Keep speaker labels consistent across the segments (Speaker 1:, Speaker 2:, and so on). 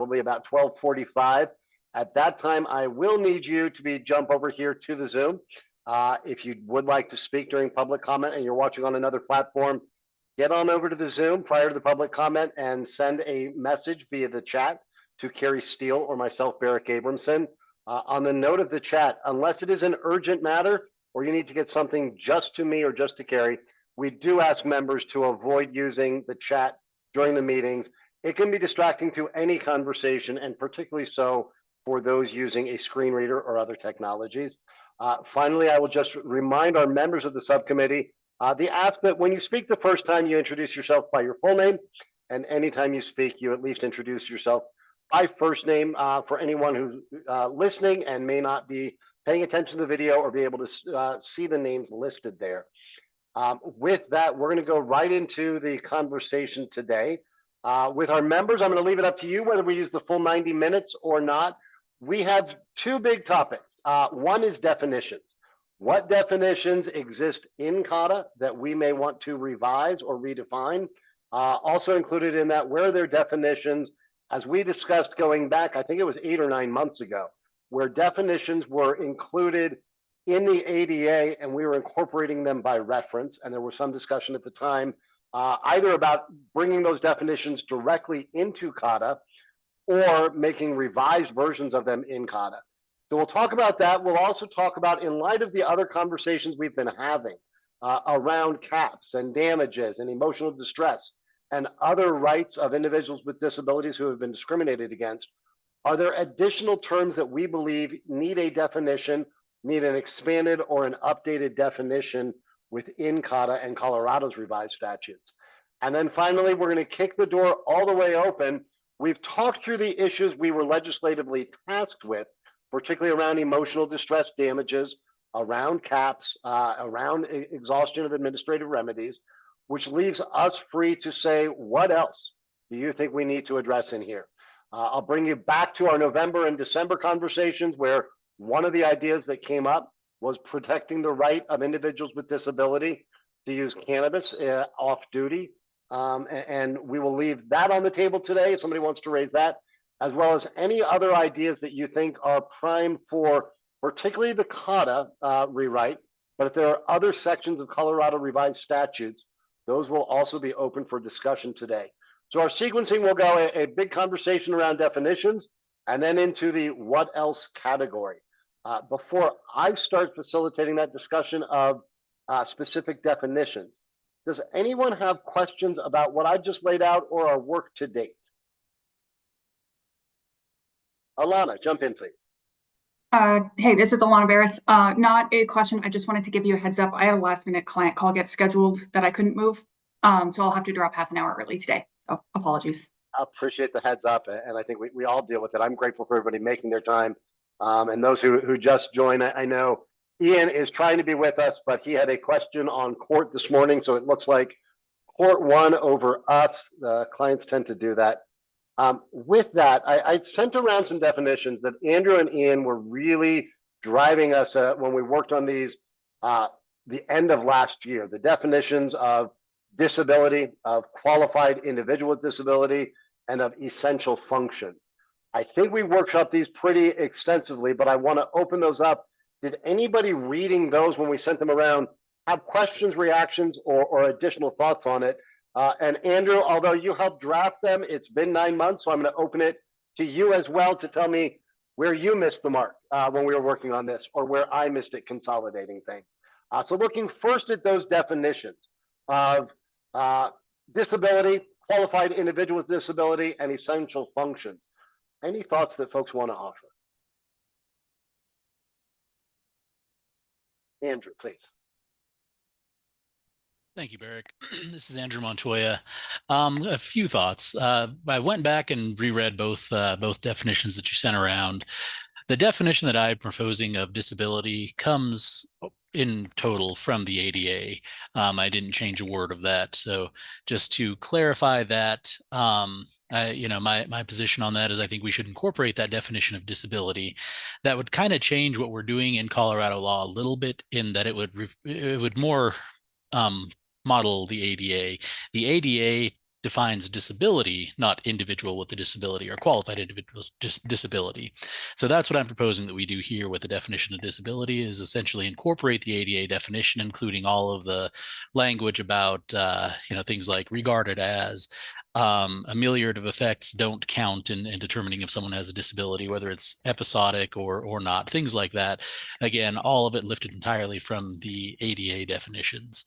Speaker 1: probably about 12:45. At that time, I will need you to jump over here to the Zoom. If you would like to speak during public comment and you're watching on another platform, get on over to the Zoom prior to the public comment and send a message via the chat to Carrie Steele or myself, Barrick Abramson. On the note of the chat, unless it is an urgent matter or you need to get something just to me or just to Carrie, we do ask members to avoid using the chat during the meetings. It can be distracting to any conversation, and particularly so for those using a screen reader or other technologies. Finally, I will just remind our members of the subcommittee the ask that when you speak the first time, you introduce yourself by your full name, and anytime you speak, you at least introduce yourself by first name for anyone who's listening and may not be paying attention to the video or be able to see the names listed there. With that, we're going to go right into the conversation today. With our members, I'm going to leave it up to you whether we use the full 90 minutes or not. We have two big topics. One is definitions. What definitions exist in CADA that we may want to revise or redefine? Also included in that, where are their definitions? As we discussed going back, I think it was 8 or 9 months ago, where definitions were included in the ADA and we were incorporating them by reference. And there was some discussion at the time either about bringing those definitions directly into CADA or making revised versions of them in CADA. So we'll talk about that. We'll also talk about, in light of the other conversations we've been having around caps and damages and emotional distress and other rights of individuals with disabilities who have been discriminated against, are there additional terms that we believe need a definition, need an expanded or an updated definition within CADA and Colorado's revised statutes? And then finally, we're going to kick the door all the way open. We've talked through the issues we were legislatively tasked with, particularly around emotional distress damages, around caps, around exhaustion of administrative remedies, which leaves us free to say, what else do you think we need to address in here? I'll bring you back to our November and December conversations where one of the ideas that came up was protecting the right of individuals with disability to use cannabis off duty. And we will leave that on the table today if somebody wants to raise that, as well as any other ideas that you think are prime for particularly the CADA rewrite. But if there are other sections of Colorado revised statutes, those will also be open for discussion today. So our sequencing will go a big conversation around definitions and then into the what else category. Before I start facilitating that discussion of specific definitions, does anyone have questions about what I just laid out or our work to date? Alana, jump in, please.
Speaker 2: Hey, this is Alana Barris. Not a question. I just wanted to give you a heads up. I had a last minute client call get scheduled that I couldn't move. So I'll have to drop half an hour early today. So apologies.
Speaker 1: I appreciate the heads up. And I think we all deal with it. I'm grateful for everybody making their time. And those who just joined, I know Ian is trying to be with us, but he had a question on court this morning. So it looks like court won over us. The clients tend to do that. With that, I sent around some definitions that Andrew and Ian were really driving us when we worked on these the end of last year. The definitions of disability, of qualified individual with disability, and of essential functions. I think we workshopped these pretty extensively, but I want to open those up. Did anybody reading those when we sent them around have questions, reactions, or additional thoughts on it? And Andrew, although you helped draft them, it's been 9 months, so I'm going to open it to you as well to tell me where you missed the mark when we were working on this, or where I missed it consolidating things. So looking first at those definitions of disability, qualified individual with disability, and essential functions. Any thoughts that folks want to offer? Andrew, please.
Speaker 3: Thank you, Barrick. This is Andrew Montoya. A few thoughts. I went back and reread both definitions that you sent around. The definition that I'm proposing of disability comes in total from the ADA. I didn't change a word of that. So just to clarify that, my position on that is I think we should incorporate that definition of disability. That would kind of change what we're doing in Colorado law a little bit, in that it would more model the ADA. The ADA defines disability, not individual with a disability or qualified individual disability. So that's what I'm proposing that we do here with the definition of disability, is essentially incorporate the ADA definition, including all of the language about things like regarded as, ameliorative effects don't count in determining if someone has a disability, whether it's episodic or not, things like that. Again, all of it lifted entirely from the ADA definitions.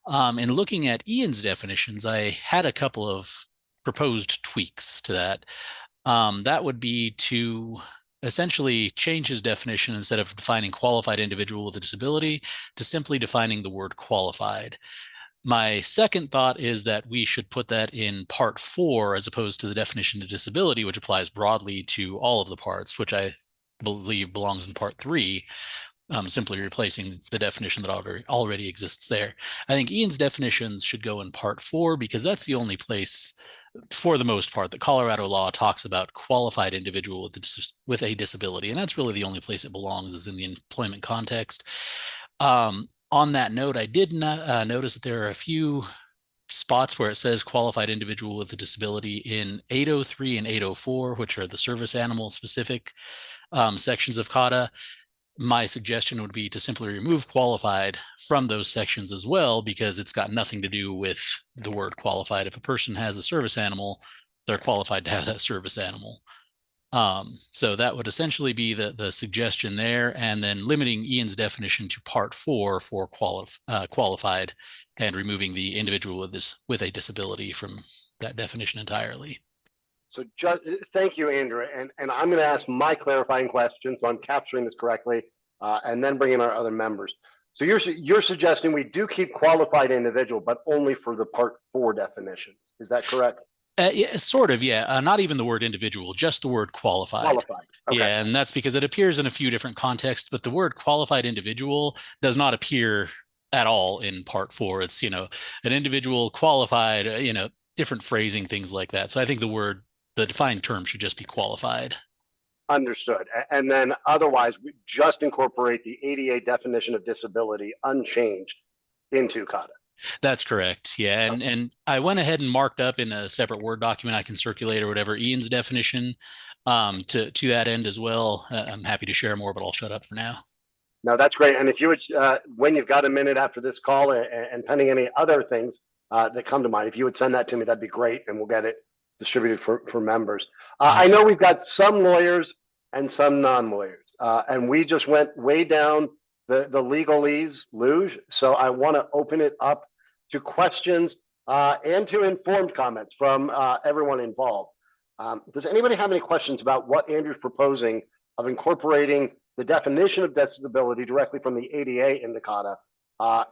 Speaker 3: In looking at Ian's definitions, I had a couple of proposed tweaks to that. That would be to essentially change his definition, instead of defining qualified individual with a disability, to simply defining the word qualified. My second thought is that we should put that in part 4 as opposed to the definition of disability, which applies broadly to all of the parts, which I believe belongs in part 3. Simply replacing the definition that already exists there. I think Ian's definitions should go in part 4, because that's the only place, for the most part, that Colorado law talks about qualified individual with a disability. And that's really the only place it belongs, is in the employment context. On that note, I did not notice that there are a few spots where it says qualified individual with a disability in 803 and 804, which are the service animal specific sections of CADA. My suggestion would be to simply remove qualified from those sections as well, because it's got nothing to do with the word qualified. If a person has a service animal, they're qualified to have that service animal. So that would essentially be the suggestion there, and then limiting Ian's definition to part 4 for qualified, and removing the individual with a disability from that definition entirely.
Speaker 1: So thank you, Andrew. And I'm going to ask my clarifying question, so I'm capturing this correctly, and then bring in our other members. So you're suggesting we do keep qualified individual, but only for the part 4 definitions. Is that correct?
Speaker 3: Yeah, sort of, yeah. Not even the word individual, just the word qualified.
Speaker 1: Qualified. Okay.
Speaker 3: Yeah, and that's because it appears in a few different contexts, but the word qualified individual does not appear at all in part 4. It's, an individual qualified, different phrasing, things like that. So I think the defined term should just be qualified.
Speaker 1: Understood. And then otherwise, we just incorporate the ADA definition of disability unchanged into CADA.
Speaker 3: That's correct. Yeah. And I went ahead and marked up in a separate Word document I can circulate or whatever Ian's definition to that end as well. I'm happy to share more, but I'll shut up for now.
Speaker 1: No, that's great. And if you would, when you've got a minute after this call, and pending any other things that come to mind, if you would send that to me, that'd be great. And we'll get it distributed for members. I know we've got some lawyers and some non-lawyers, and we just went way down the legalese luge. So I want to open it up to questions and to informed comments from everyone involved. Does anybody have any questions about what Andrew's proposing of incorporating the definition of disability directly from the ADA into CADA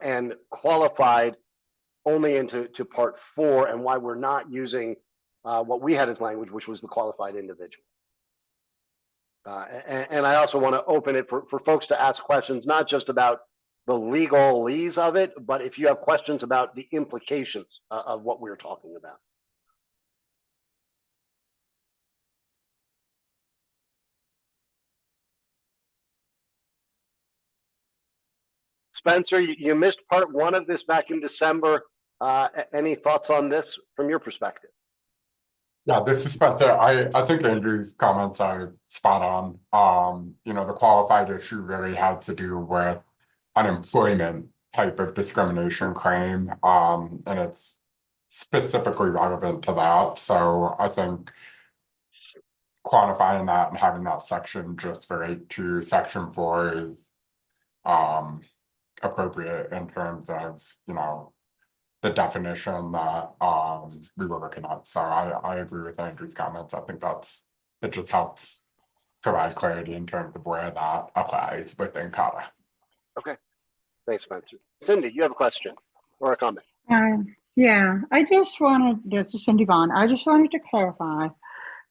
Speaker 1: and qualified only into part 4, and why we're not using what we had as language, which was the qualified individual? And I also want to open it for folks to ask questions, not just about the legalese of it, but if you have questions about the implications of what we're talking about. Spencer, you missed part 1 of this back in December. Any thoughts on this from your perspective?
Speaker 4: Yeah, this is Spencer. I think Andrew's comments are spot on. The qualified issue really had to do with an employment type of discrimination claim, and it's specifically relevant to that. So I think quantifying that and having that section just relate to section 4 is appropriate in terms of, the definition that we were looking at. So I agree with Andrew's comments. I think it just helps provide clarity in terms of where that applies within CADA.
Speaker 1: Okay, thanks, Spencer. Cindy, you have a question or a comment?
Speaker 5: Yeah, this is Cindy Vaughn. I just wanted to clarify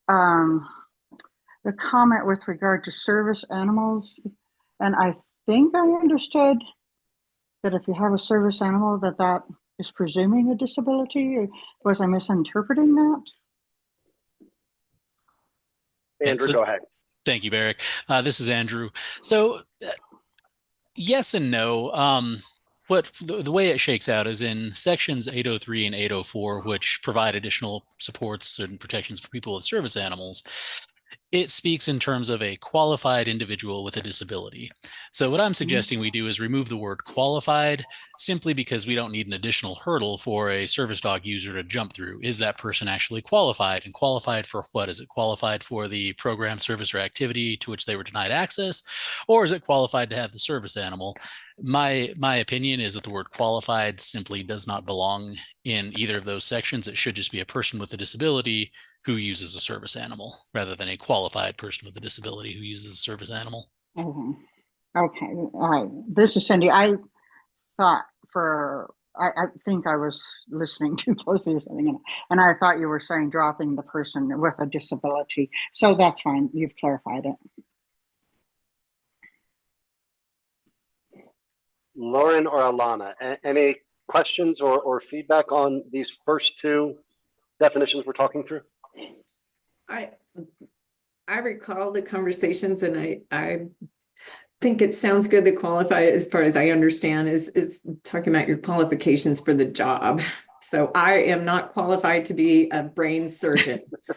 Speaker 5: the comment with regard to service animals. And I think I understood that if you have a service animal, that is presuming a disability, or was I misinterpreting that?
Speaker 1: Andrew, go ahead.
Speaker 3: Thank you, Barrick. This is Andrew. So yes and no. what the way it shakes out is in sections 803 and 804, which provide additional supports and protections for people with service animals. It speaks in terms of a qualified individual with a disability. So what I'm suggesting we do is remove the word qualified, simply because we don't need an additional hurdle for a service dog user to jump through. Is that person actually qualified? And qualified for what? Is it qualified for the program, service, or activity to which they were denied access? Or is it qualified to have the service animal? My opinion is that the word qualified simply does not belong in either of those sections. It should just be a person with a disability who uses a service animal, rather than a qualified person with a disability who uses a service animal.
Speaker 5: Okay. Okay. All right. This is Cindy. I thought I think I was listening too closely or something, and I thought you were saying dropping the person with a disability. So that's fine. You've clarified it.
Speaker 1: Lauren or Alana, any questions or feedback on these first two definitions we're talking through?
Speaker 6: I recall the conversations, and I think it sounds good. The qualified, as far as I understand, is talking about your qualifications for the job. So I am not qualified to be a brain surgeon. But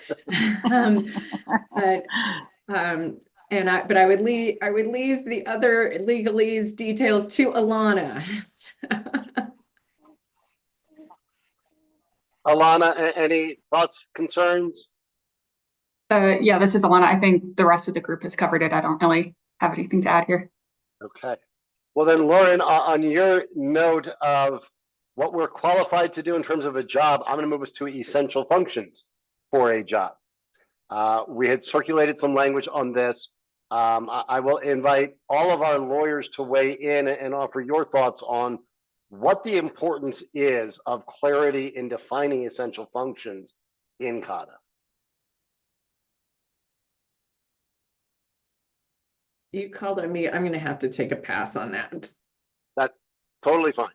Speaker 6: I would leave the other legalese details to Alana.
Speaker 1: Alana, any thoughts, concerns?
Speaker 2: Yeah, this is Alana. I think the rest of the group has covered it. I don't really have anything to add here.
Speaker 1: Okay. Well then, Lauren, on your note of what we're qualified to do in terms of a job, I'm going to move us to essential functions for a job. We had circulated some language on this. I will invite all of our lawyers to weigh in and offer your thoughts on what the importance is of clarity in defining essential functions in CADA.
Speaker 6: You called on me. I'm going to have to take a pass on that.
Speaker 1: That's totally fine.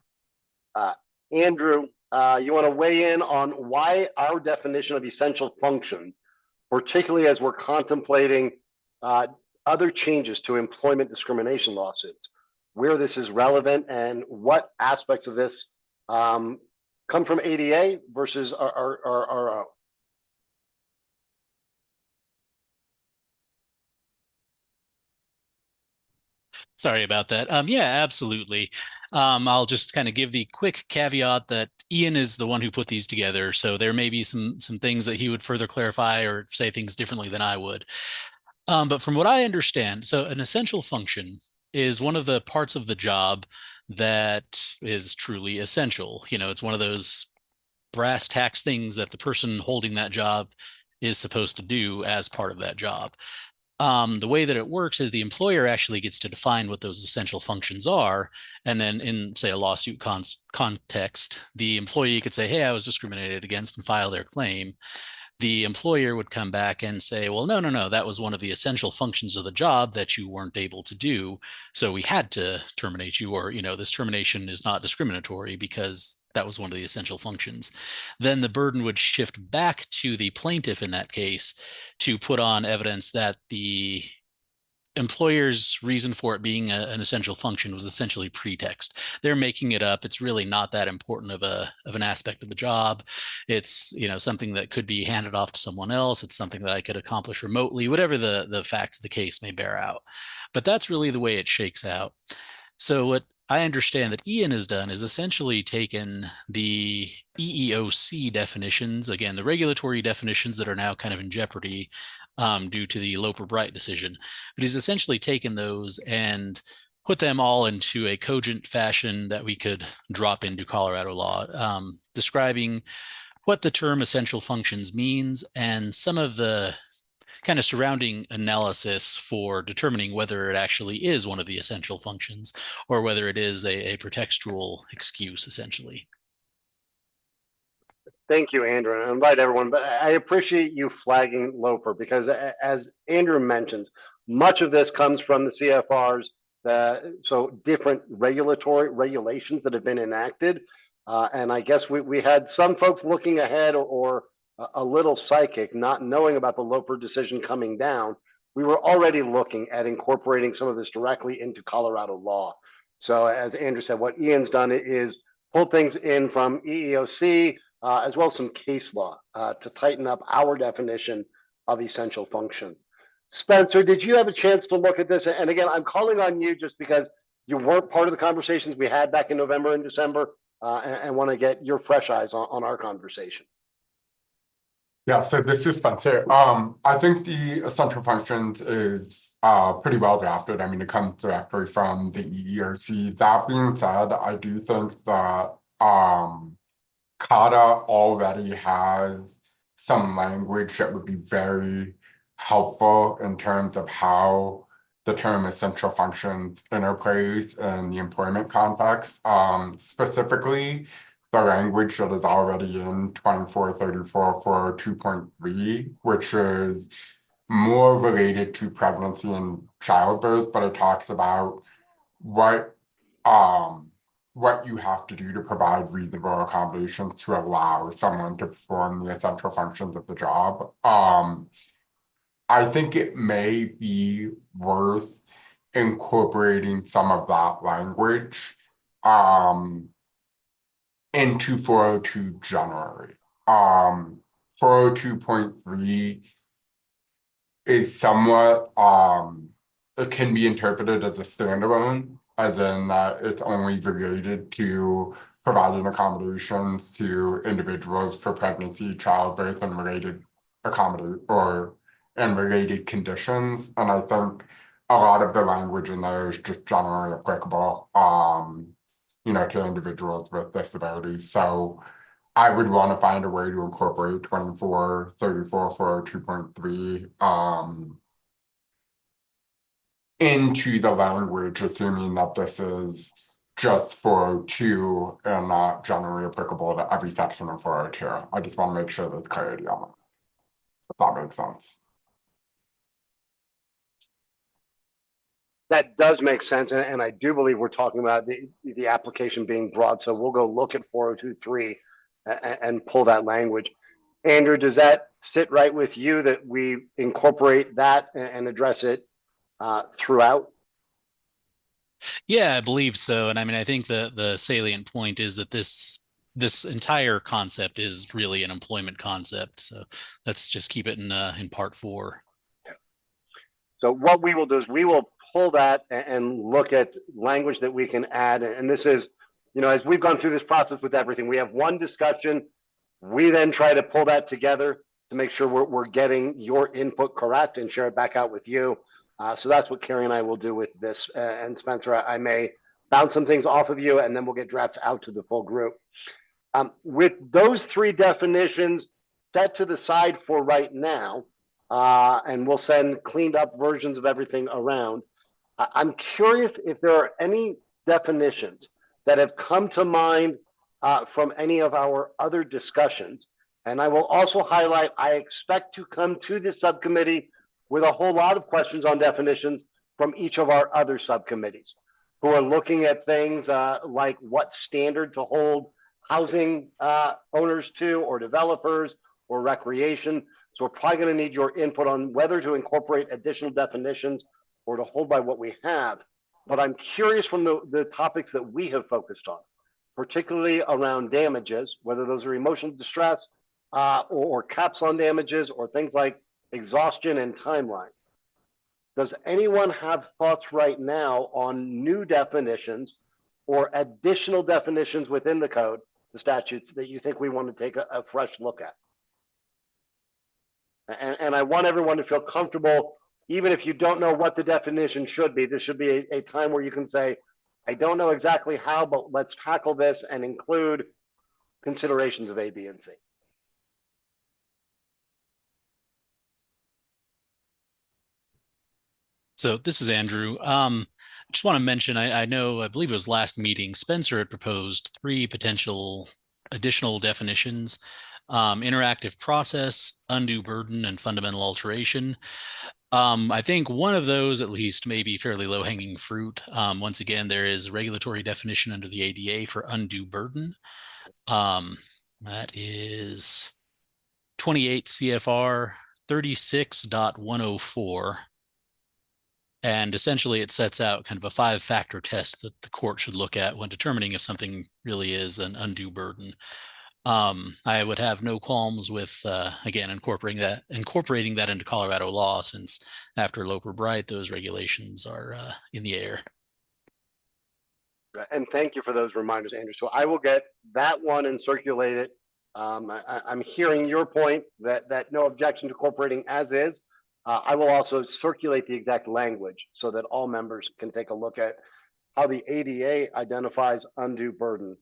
Speaker 1: Andrew, you want to weigh in on why our definition of essential functions, particularly as we're contemplating other changes to employment discrimination lawsuits, where this is relevant and what aspects of this come from ADA versus our own?
Speaker 3: Sorry about that. Yeah, absolutely. I'll just kind of give the quick caveat that Ian is the one who put these together, so there may be some things that he would further clarify or say things differently than I would. But from what I understand, so an essential function is one of the parts of the job that is truly essential. You know, it's one of those brass tacks things that the person holding that job is supposed to do as part of that job. The way that it works is the employer actually gets to define what those essential functions are. And then in, say, a lawsuit context, the employee could say, hey, I was discriminated against, and file their claim. The employer would come back and say, well, no, that was one of the essential functions of the job that you weren't able to do. So we had to terminate you, or, this termination is not discriminatory because that was one of the essential functions. Then the burden would shift back to the plaintiff in that case to put on evidence that the employer's reason for it being an essential function was essentially pretext. They're making it up. It's really not that important of an aspect of the job. It's something that could be handed off to someone else. It's something that I could accomplish remotely, whatever the facts of the case may bear out. But that's really the way it shakes out. So what I understand that Ian has done is essentially taken the EEOC definitions, again, the regulatory definitions that are now kind of in jeopardy due to the Loper-Bright decision. But he's essentially taken those and put them all into a cogent fashion that we could drop into Colorado law, describing what the term essential functions means and some of the kind of surrounding analysis for determining whether it actually is one of the essential functions or whether it is a pretextual excuse, essentially.
Speaker 1: Thank you, Andrew, and I invite everyone, but I appreciate you flagging Loper because as Andrew mentions, much of this comes from the CFRs, so different regulations that have been enacted. And I guess we had some folks looking ahead or a little psychic, not knowing about the Loper decision coming down. We were already looking at incorporating some of this directly into Colorado law. So as Andrew said, what Ian's done is pull things in from EEOC, as well as some case law, to tighten up our definition of essential functions. Spencer, did you have a chance to look at this? And again, I'm calling on you just because you weren't part of the conversations we had back in November and December, and want to get your fresh eyes on our conversation.
Speaker 4: Yeah, so this is Spencer. I think the essential functions is pretty well drafted. I mean, it comes directly from the EEOC. That being said, I do think that CADA already has some language that would be very helpful in terms of how the term essential functions interplays in the employment context. Specifically, the language that is already in 2434 for 2.3, which is more related to pregnancy and childbirth, but it talks about what you have to do to provide reasonable accommodations to allow someone to perform the essential functions of the job. I think it may be worth incorporating some of that language into 402 generally. 402.3 is somewhat it can be interpreted as a standalone, as in that it's only related to providing accommodations to individuals for pregnancy, childbirth, and related related conditions. And I think a lot of the language in there is just generally applicable, to individuals with disabilities. So I would want to find a way to incorporate 2434 for 2.3 into the language, assuming that this is just 402 and not generally applicable to every section of 402. I just want to make sure there's clarity on that, if that makes sense.
Speaker 1: That does make sense, and I do believe we're talking about the application being broad, so we'll go look at 402.3 and pull that language. Andrew, does that sit right with you that we incorporate that and address it throughout?
Speaker 3: Yeah, I believe so. And I mean, I think the salient point is that this entire concept is really an employment concept. So let's just keep it in part 4.
Speaker 1: So what we will do is we will pull that and look at language that we can add. And this is, as we've gone through this process with everything, we have one discussion. We then try to pull that together to make sure we're getting your input correct and share it back out with you. So that's what Carrie and I will do with this. And Spencer, I may bounce some things off of you, and then we'll get drafts out to the full group. With those 3 definitions set to the side for right now, and we'll send cleaned up versions of everything around. I'm curious if there are any definitions that have come to mind from any of our other discussions. And I will also highlight, I expect to come to this subcommittee with a whole lot of questions on definitions from each of our other subcommittees who are looking at things like what standard to hold housing owners to, or developers, or recreation. So we're probably going to need your input on whether to incorporate additional definitions or to hold by what we have. But I'm curious from the topics that we have focused on, particularly around damages, whether those are emotional distress or caps on damages, or things like exhaustion and timeline. Does anyone have thoughts right now on new definitions or additional definitions within the code, the statutes, that you think we want to take a fresh look at? And I want everyone to feel comfortable, even if you don't know what the definition should be. This should be a time where you can say, I don't know exactly how, but let's tackle this and include considerations of A, B, and C.
Speaker 3: So this is Andrew. I just want to mention, I believe it was last meeting, Spencer had proposed 3 potential additional definitions: interactive process, undue burden, and fundamental alteration. I think one of those at least may be fairly low-hanging fruit. Once again, there is regulatory definition under the ADA for undue burden. That is 28 CFR 36.104. And essentially it sets out kind of a 5-factor test that the court should look at when determining if something really is an undue burden. I would have no qualms with, again, incorporating that into Colorado law, since after Loper Bright, those regulations are in the air.
Speaker 1: And thank you for those reminders, Andrew. So I will get that one and circulate it. I'm hearing your point that no objection to incorporating as is. I will also circulate the exact language so that all members can take a look at how the ADA identifies undue burden.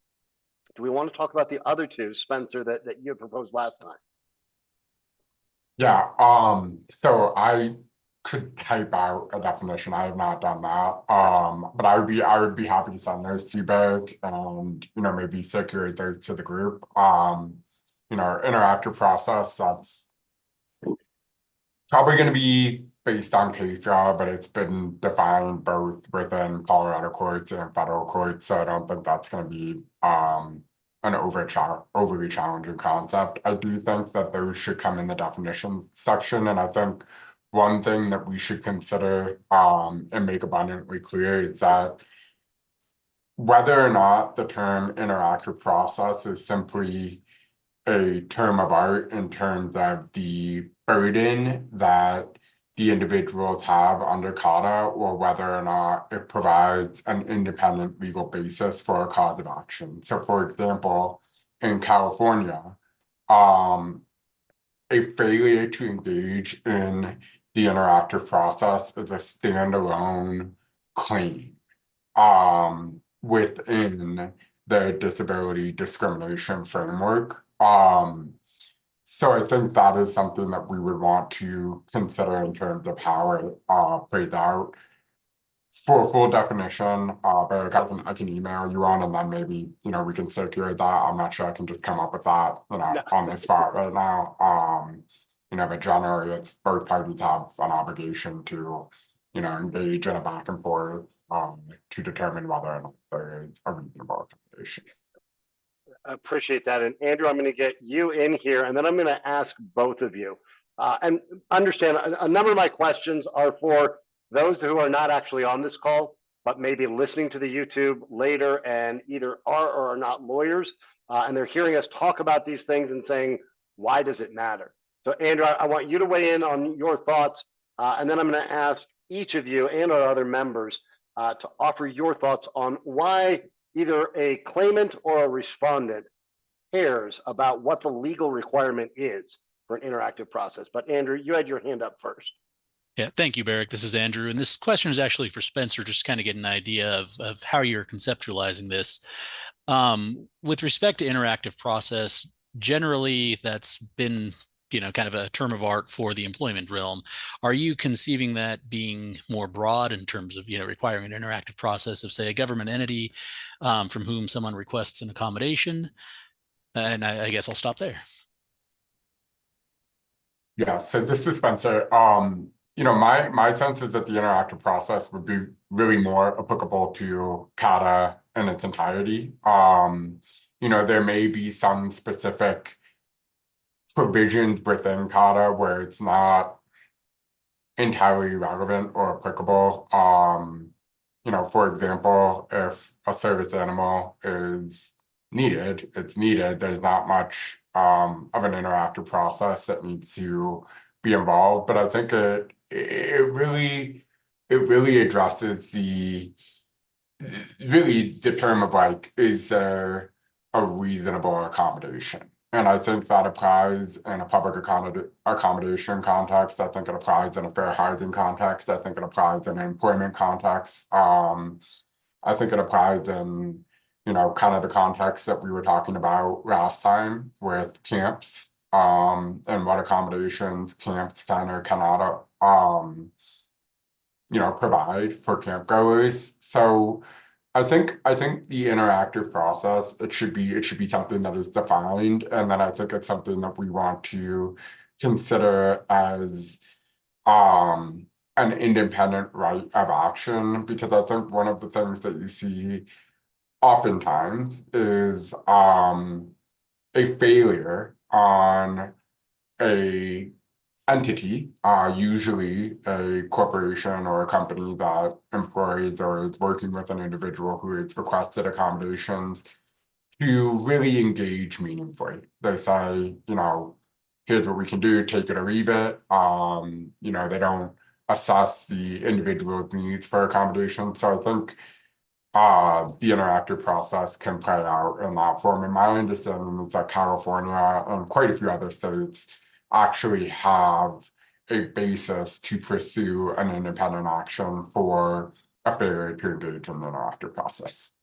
Speaker 1: Do we want to talk about the other two, Spencer, that you had proposed last time?
Speaker 4: Yeah, so I could type out a definition. I have not done that. But I would be happy to send those to you back and, you know, maybe circulate those to the group. You know, interactive process, that's probably going to be based on case law, but it's been defined both within Colorado courts and federal courts. So I don't think that's going to be an overly challenging concept. I do think that those should come in the definition section, and I think one thing that we should consider and make abundantly clear is that whether or not the term interactive process is simply a term of art in terms of the burden that the individuals have under CADA, or whether or not it provides an independent legal basis for a cause of action. So for example, in California, a failure to engage in the interactive process is a standalone claim within the disability discrimination framework. So I think that is something that we would want to consider in terms of how it plays out. For a full definition, but I can email you on, and then maybe, you know, we can circulate that. I'm not sure I can just come up with that, you know, on the spot right now. You know, but generally, it's both parties have an obligation to, you know, engage in a back and forth to determine whether or not there is a reasonable accommodation.
Speaker 1: I appreciate that. And Andrew, I'm going to get you in here, and then I'm going to ask both of you. And understand a number of my questions are for those who are not actually on this call, but maybe listening to the YouTube later and either are or are not lawyers, and they're hearing us talk about these things and saying, why does it matter? So Andrew, I want you to weigh in on your thoughts, and then I'm going to ask each of you and our other members to offer your thoughts on why either a claimant or a respondent cares about what the legal requirement is for an interactive process. But Andrew, you had your hand up first.
Speaker 3: Yeah, thank you, Barrick. This is Andrew. And this question is actually for Spencer, just to kind of get an idea of how you're conceptualizing this. With respect to interactive process, generally that's been, you know, kind of a term of art for the employment realm. Are you conceiving that being more broad in terms of, you know, requiring an interactive process of, say, a government entity from whom someone requests an accommodation? And I guess I'll stop there.
Speaker 4: Yeah, so this is Spencer. You know, my sense is that the interactive process would be really more applicable to CADA in its entirety. You know, there may be some specific provisions within CADA where it's not entirely relevant or applicable. You know, for example, if a service animal is needed, it's needed. There's not much of an interactive process that needs to be involved. But I think it really addresses the term of like, is there a reasonable accommodation? And I think that applies in a public accommodation context. I think it applies in a fair housing context. I think it applies in an employment context. I think it applies in, you know, kind of the context that we were talking about last time with camps, and what accommodations camps can or cannot, you know, provide for camp goers. So I think the interactive process, it should be something that is defined, and then I think it's something that we want to consider as an independent right of action, because I think one of the things that you see oftentimes is a failure on an entity, usually a corporation or a company that employs or is working with an individual who has requested accommodations, to really engage meaningfully. They say, here's what we can do, take it or leave it. They don't assess the individual's needs for accommodation. So I think the interactive process can play out in that form. And my understanding is that California and quite a few other states actually have a basis to pursue an independent action for a failure to engage in the interactive process.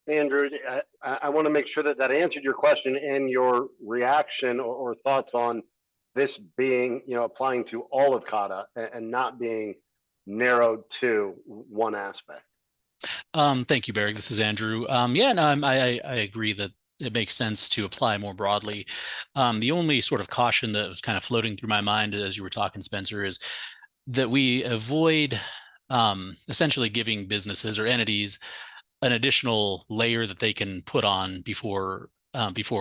Speaker 1: Andrew, I want to make sure that answered your question and your reaction or thoughts on this being, applying to all of CADA and not being narrowed to one aspect.
Speaker 3: Thank you, Barry. This is Andrew. Yeah, no, I agree that it makes sense to apply more broadly. The only sort of caution that was kind of floating through my mind as you were talking, Spencer, is that we avoid essentially giving businesses or entities an additional layer that they can put on before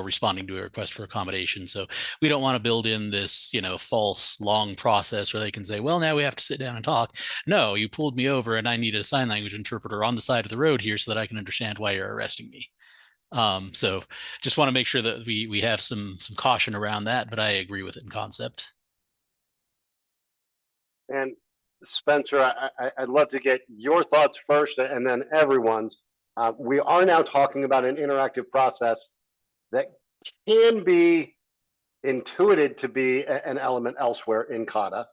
Speaker 3: responding to a request for accommodation. So we don't want to build in this, false long process where they can say, well, now we have to sit down and talk. No, you pulled me over and I need a sign language interpreter on the side of the road here so that I can understand why you're arresting me. So just want to make sure that we have some caution around that, but I agree with it in concept.
Speaker 1: And Spencer, I'd love to get your thoughts first and then everyone's. We are now talking about an interactive process that can be intuited to be an element elsewhere in CADA.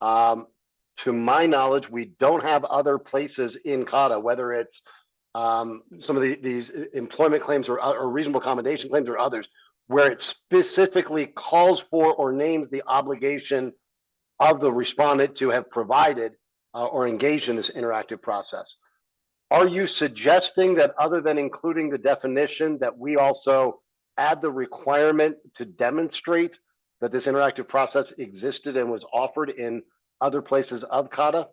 Speaker 1: To my knowledge, we don't have other places in CADA, whether it's some of these employment claims or reasonable accommodation claims or others, where it specifically calls for or names the obligation of the respondent to have provided or engaged in this interactive process. Are you suggesting that other than including the definition that we also add the requirement to demonstrate that this interactive process existed and was offered in other places of CADA?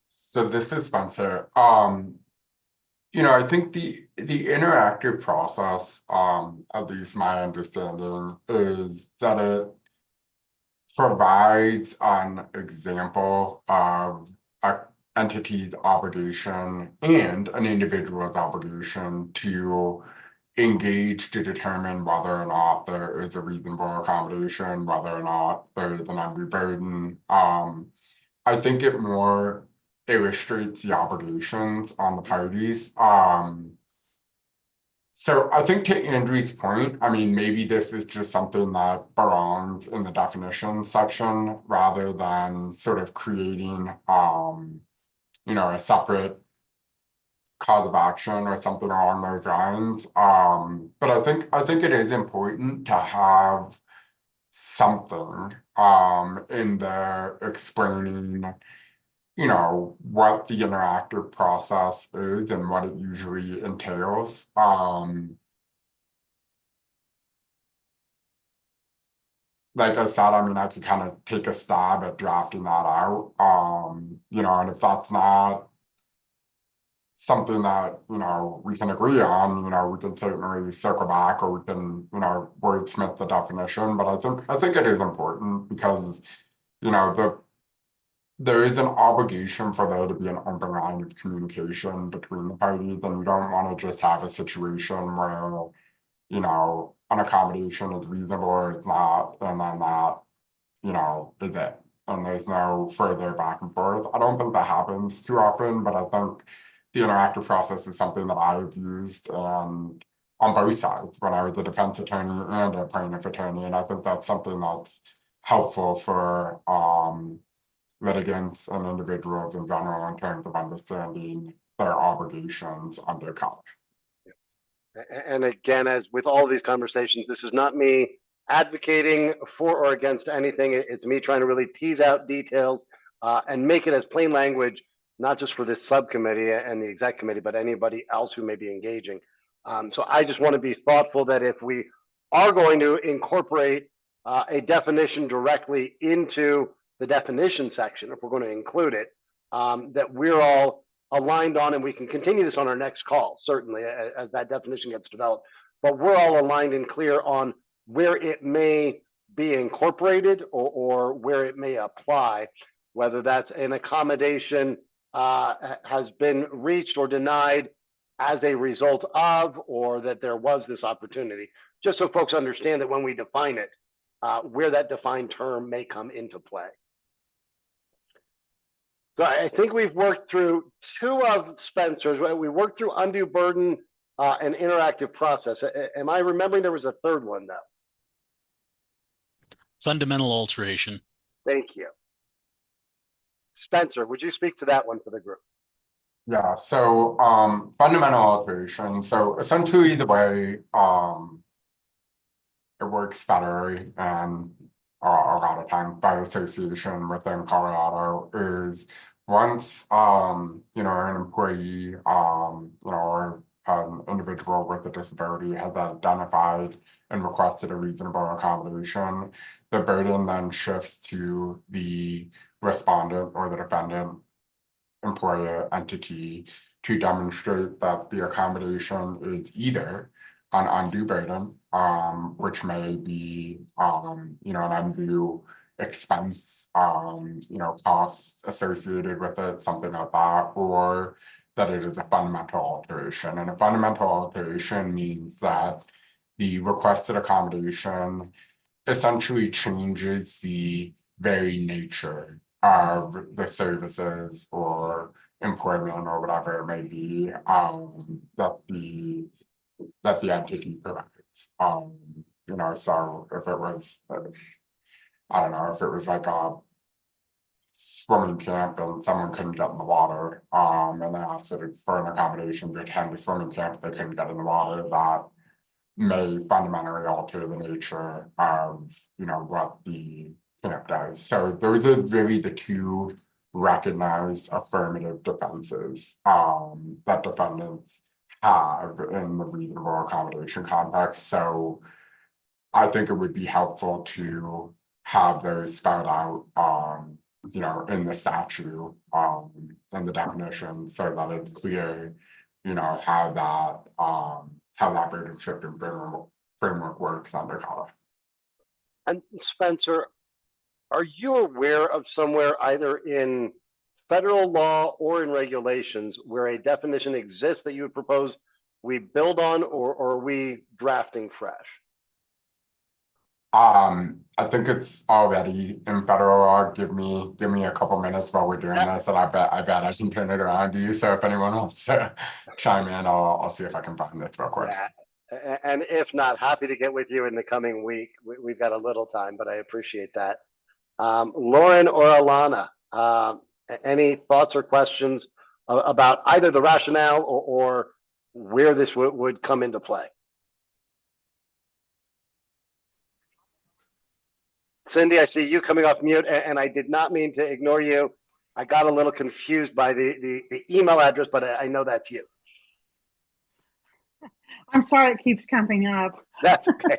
Speaker 4: So this is Spencer. I think the interactive process, at least my understanding, is that it provides an example of an entity's obligation and an individual's obligation to engage to determine whether or not there is a reasonable accommodation, whether or not there is an undue burden. I think it more illustrates the obligations on the parties. So I think to Andrew's point, maybe this is just something that belongs in the definition section rather than sort of creating, a separate cause of action or something along those lines. But I think it is important to have something in there explaining what the interactive process is and what it usually entails. Like I said, I could kind of take a stab at drafting that out. And if that's not something that, we can agree on, we can certainly circle back or we can, wordsmith the definition. But I think it is important because, there is an obligation for there to be an open line of communication between the parties, and you don't want to just have a situation where, an accommodation is reasonable or it's not, and then that, is it. And there's no further back and forth. I don't think that happens too often, but I think the interactive process is something that I've used on both sides when I was a defense attorney and a plaintiff attorney, and I think that's something that's helpful for litigants and individuals in general in terms of understanding their obligations under CADA.
Speaker 1: And again, as with all of these conversations, this is not me advocating for or against anything. It's me trying to really tease out details and make it as plain language, not just for this subcommittee and the exec committee, but anybody else who may be engaging. So I just want to be thoughtful that if we are going to incorporate a definition directly into the definition section, if we're going to include it, that we're all aligned on, and we can continue this on our next call, certainly, as that definition gets developed. But we're all aligned and clear on where it may be incorporated or where it may apply, whether that's an accommodation has been reached or denied as a result of, or that there was this opportunity, just so folks understand that when we define it, where that defined term may come into play. So I think we've worked through two of Spencer's. We worked through undue burden and interactive process. Am I remembering there was a third one though?
Speaker 3: Fundamental alteration.
Speaker 1: Thank you. Spencer, would you speak to that one for the group?
Speaker 4: Yeah, so fundamental alteration. So essentially the way it works federally and a lot of time by association within Colorado is once you know, an employee you know, or an individual with a disability has identified and requested a reasonable accommodation, the burden then shifts to the respondent or the defendant employer entity to demonstrate that the accommodation is either an undue burden, which may be, you know, an undue expense, you know, costs associated with it, something like that, or that it is a fundamental alteration. And a fundamental alteration means that the requested accommodation essentially changes the very nature of the services or employment or whatever it may be that the entity provides. You know, so if it was, I don't know, if it was like a swimming camp and someone couldn't get in the water, and they asked for an accommodation to attend the swimming camp, they couldn't get in the water, that may fundamentally alter the nature of, you know, what the camp does. So those are really the two recognized affirmative defenses that defendants have in the reasonable accommodation context. So I think it would be helpful to have those spelled out, you know, in the statute, in the definition, so that it's clear, you know, how that burden shifting framework works under Colorado.
Speaker 1: And Spencer, are you aware of somewhere either in federal law or in regulations where a definition exists that you would propose we build on, or are we drafting fresh?
Speaker 4: I think it's already in federal law. Give me a couple minutes while we're doing this, and I bet I can turn it around to you. So if anyone wants to chime in, I'll see if I can find this real quick.
Speaker 1: Yeah. And if not, happy to get with you in the coming week. We've got a little time, but I appreciate that. Lauren or Alana, any thoughts or questions about either the rationale or where this would come into play? Cindy, I see you coming off mute, and I did not mean to ignore you. I got a little confused by the email address, but I know that's you.
Speaker 5: I'm sorry it keeps coming up.
Speaker 1: That's okay.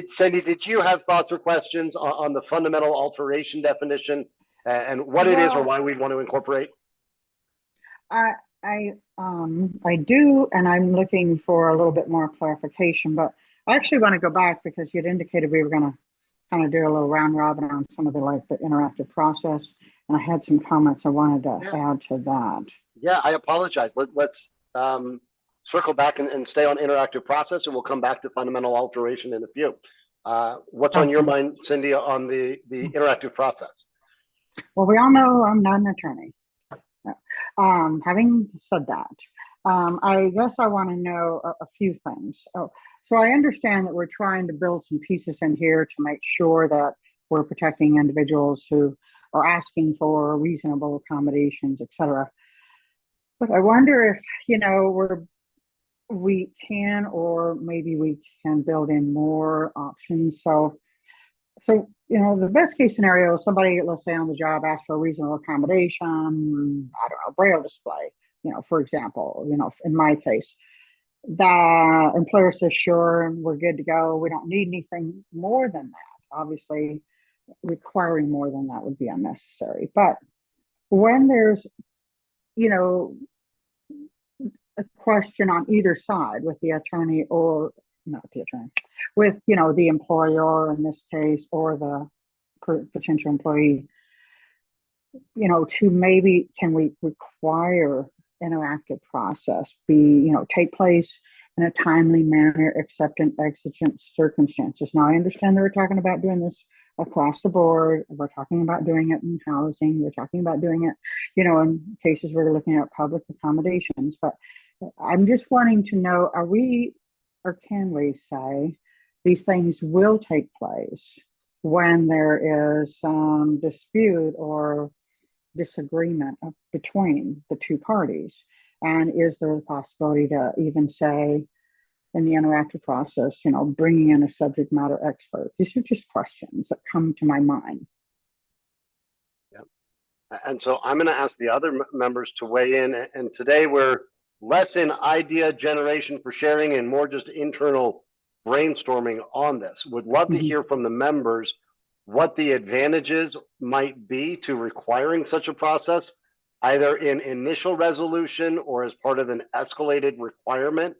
Speaker 1: Cindy, did you have thoughts or questions on the fundamental alteration definition and what it is or why we'd want to incorporate?
Speaker 5: I do, and I'm looking for a little bit more clarification, but I actually want to go back because you'd indicated we were going to kind of do a little round robin on some of the interactive process, and I had some comments I wanted to add to that. Yeah,
Speaker 1: I apologize. Let's circle back and stay on interactive process, and we'll come back to fundamental alteration in a few. What's on your mind, Cindy, on the interactive process?
Speaker 5: Well, we all know I'm not an attorney. Having said that, I guess I want to know a few things. So I understand that we're trying to build some pieces in here to make sure that we're protecting individuals who are asking for reasonable accommodations, et cetera. But I wonder if, you know, we can, or maybe we can build in more options. So, you know, the best case scenario, somebody, let's say on the job, asks for a reasonable accommodation, I don't know, Braille display, you know, for example, you know, in my case, the employer says, sure, we're good to go. We don't need anything more than that. Obviously, requiring more than that would be unnecessary. But when there's, you know, a question on either side with the attorney or not the attorney, with, you know, the employer in this case, or the potential employee, you know, to maybe, can we require interactive process be, you know, take place in a timely manner, except in exigent circumstances. Now, I understand that we're talking about doing this across the board. We're talking about doing it in housing. We're talking about doing it, you know, in cases where we're looking at public accommodations. But I'm just wanting to know, are we, or can we say these things will take place when there is some dispute or disagreement between the two parties? And is there a possibility to even say in the interactive process, you know, bringing in a subject matter expert? These are just questions that come to my mind.
Speaker 1: Yeah. And so I'm going to ask the other members to weigh in. And today we're less in idea generation for sharing and more just internal brainstorming on this. Would love to hear from the members what the advantages might be to requiring such a process, either in initial resolution or as part of an escalated requirement,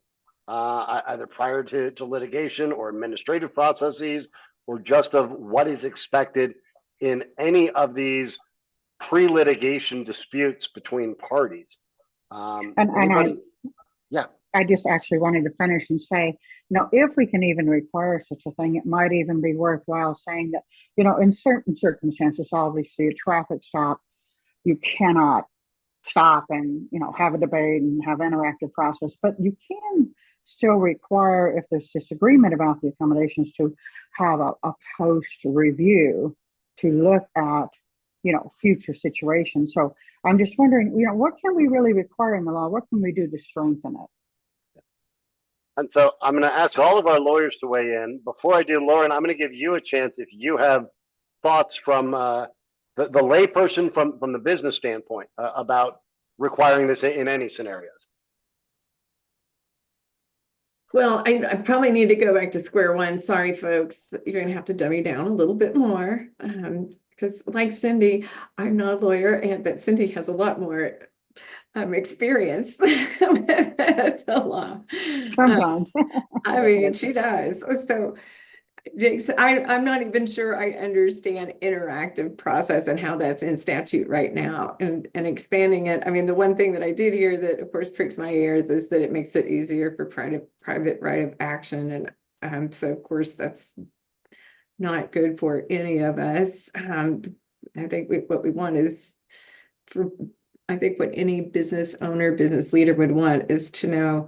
Speaker 1: either prior to litigation or administrative processes, or just of what is expected in any of these pre-litigation disputes between parties.
Speaker 5: I just actually wanted to finish and say, you know, if we can even require such a thing, it might even be worthwhile saying that, you know, in certain circumstances, obviously a traffic stop, you cannot stop and, you know, have a debate and have interactive process, but you can still require, if there's disagreement about the accommodations, to have a post review to look at, you know, future situations. So I'm just wondering, you know, what can we really require in the law? What can we do to strengthen it?
Speaker 1: And so I'm going to ask all of our lawyers to weigh in. Before I do, Lauren, I'm going to give you a chance if you have thoughts from the layperson from the business standpoint about requiring this in any scenarios.
Speaker 6: Well, I probably need to go back to square one. Sorry, folks. You're going to have to dummy down a little bit more. Because like Cindy, I'm not a lawyer, but Cindy has a lot more experience with the law.
Speaker 5: Sometimes.
Speaker 6: I mean, she does. So I'm not even sure I understand interactive process and how that's in statute right now, and expanding it. I mean, the one thing that I did hear that of course pricks my ears is that it makes it easier for private right of action. And so of course that's not good for any of us. I think what we want is I think what any business owner, business leader would want is to know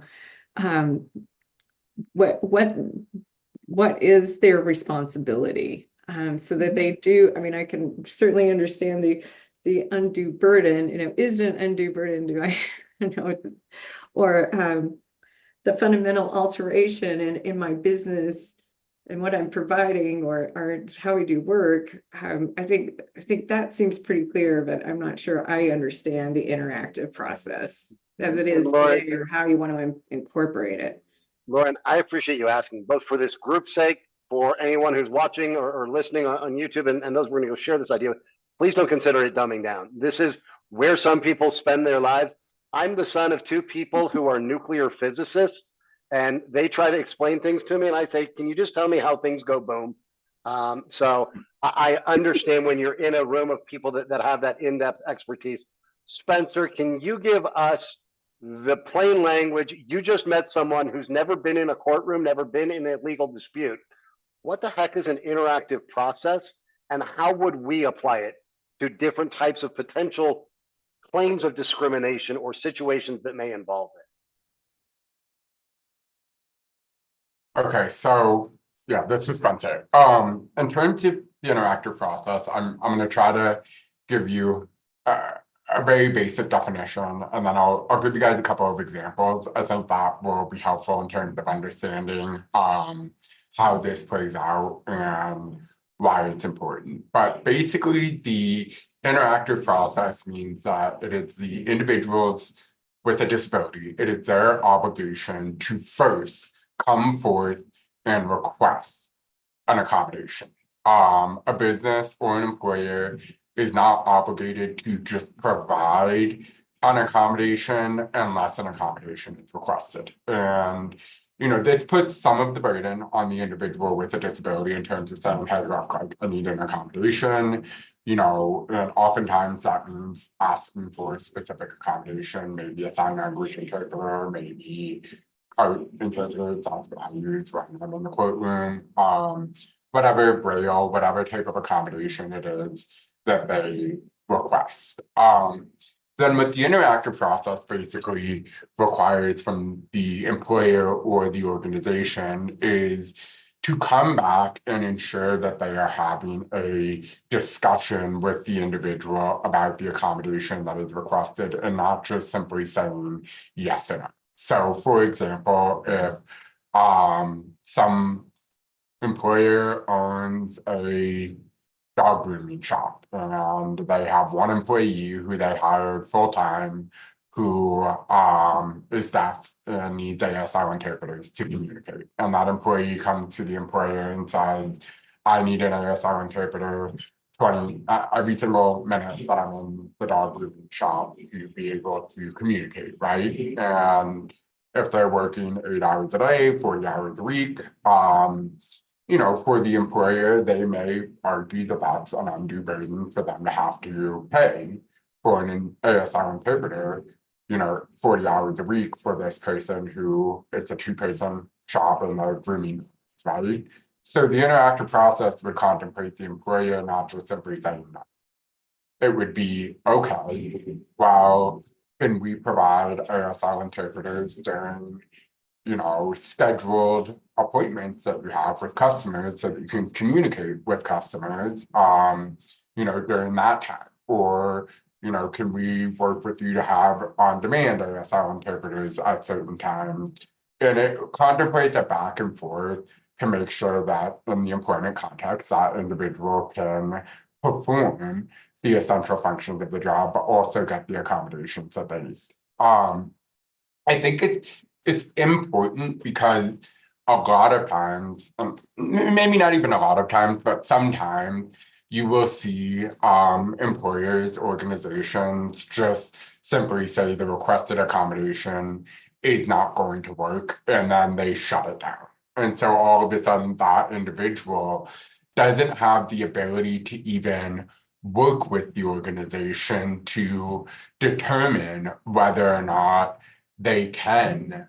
Speaker 6: what is their responsibility, so that they do. I mean, I can certainly understand the undue burden. You know, is it an undue burden? Do I know? Or the fundamental alteration in my business and what I'm providing, or how we do work. I think that seems pretty clear, but I'm not sure I understand the interactive process as it is today, or how you want to incorporate it.
Speaker 1: Lauren, I appreciate you asking, both for this group's sake, for anyone who's watching or listening on YouTube, and those we're going to go share this idea with. Please don't consider it dumbing down. This is where some people spend their lives. I'm the son of two people who are nuclear physicists, and they try to explain things to me, and I say, can you just tell me how things go boom? So I understand when you're in a room of people that have that in-depth expertise. Spencer, can you give us the plain language? You just met someone who's never been in a courtroom, never been in a legal dispute. What the heck is an interactive process, and how would we apply it to different types of potential claims of discrimination or situations that may involve it?
Speaker 4: Okay, so yeah, this is Spencer. In terms of the interactive process, I'm going to try to give you a very basic definition, and then I'll give you guys a couple of examples. I think that will be helpful in terms of understanding how this plays out and why it's important. But basically, the interactive process means that it is the individuals with a disability, it is their obligation to first come forth and request an accommodation. A business or an employer is not obligated to just provide an accommodation unless an accommodation is requested. And, this puts some of the burden on the individual with a disability in terms of saying, hey, look, I need an accommodation. And oftentimes that means asking for a specific accommodation, maybe a sign language interpreter, maybe interpreters, that's what I use when I'm in the courtroom, whatever braille, whatever type of accommodation it is that they request. Then what the interactive process basically requires from the employer or the organization is to come back and ensure that they are having a discussion with the individual about the accommodation that is requested and not just simply saying yes or no. So for example, if some employer owns a dog grooming shop and they have one employee who they hired full-time who is deaf and needs ASL interpreters to communicate. And that employee comes to the employer and says, I need an ASL interpreter 20 every single minute that I'm in the dog grooming shop to be able to communicate, right? And if they're working 8 hours a day, 40 hours a week, for the employer, they may argue that that's an undue burden for them to have to pay for an ASL interpreter, 40 hours a week for this person who is a 2-person shop in the grooming, right? So the interactive process would contemplate the employer not just simply saying no. It would be, okay, well, can we provide ASL interpreters during scheduled appointments that you have with customers so that you can communicate with customers, during that time? Or, can we work with you to have on-demand ASL interpreters at certain times? And it contemplates a back and forth to make sure that in the employment context, that individual can perform the essential functions of the job, but also get the accommodations that they need. I think it's important because a lot of times, maybe not even a lot of times, but sometimes you will see employers, organizations just simply say the requested accommodation is not going to work, and then they shut it down. And so all of a sudden that individual doesn't have the ability to even work with the organization to determine whether or not they can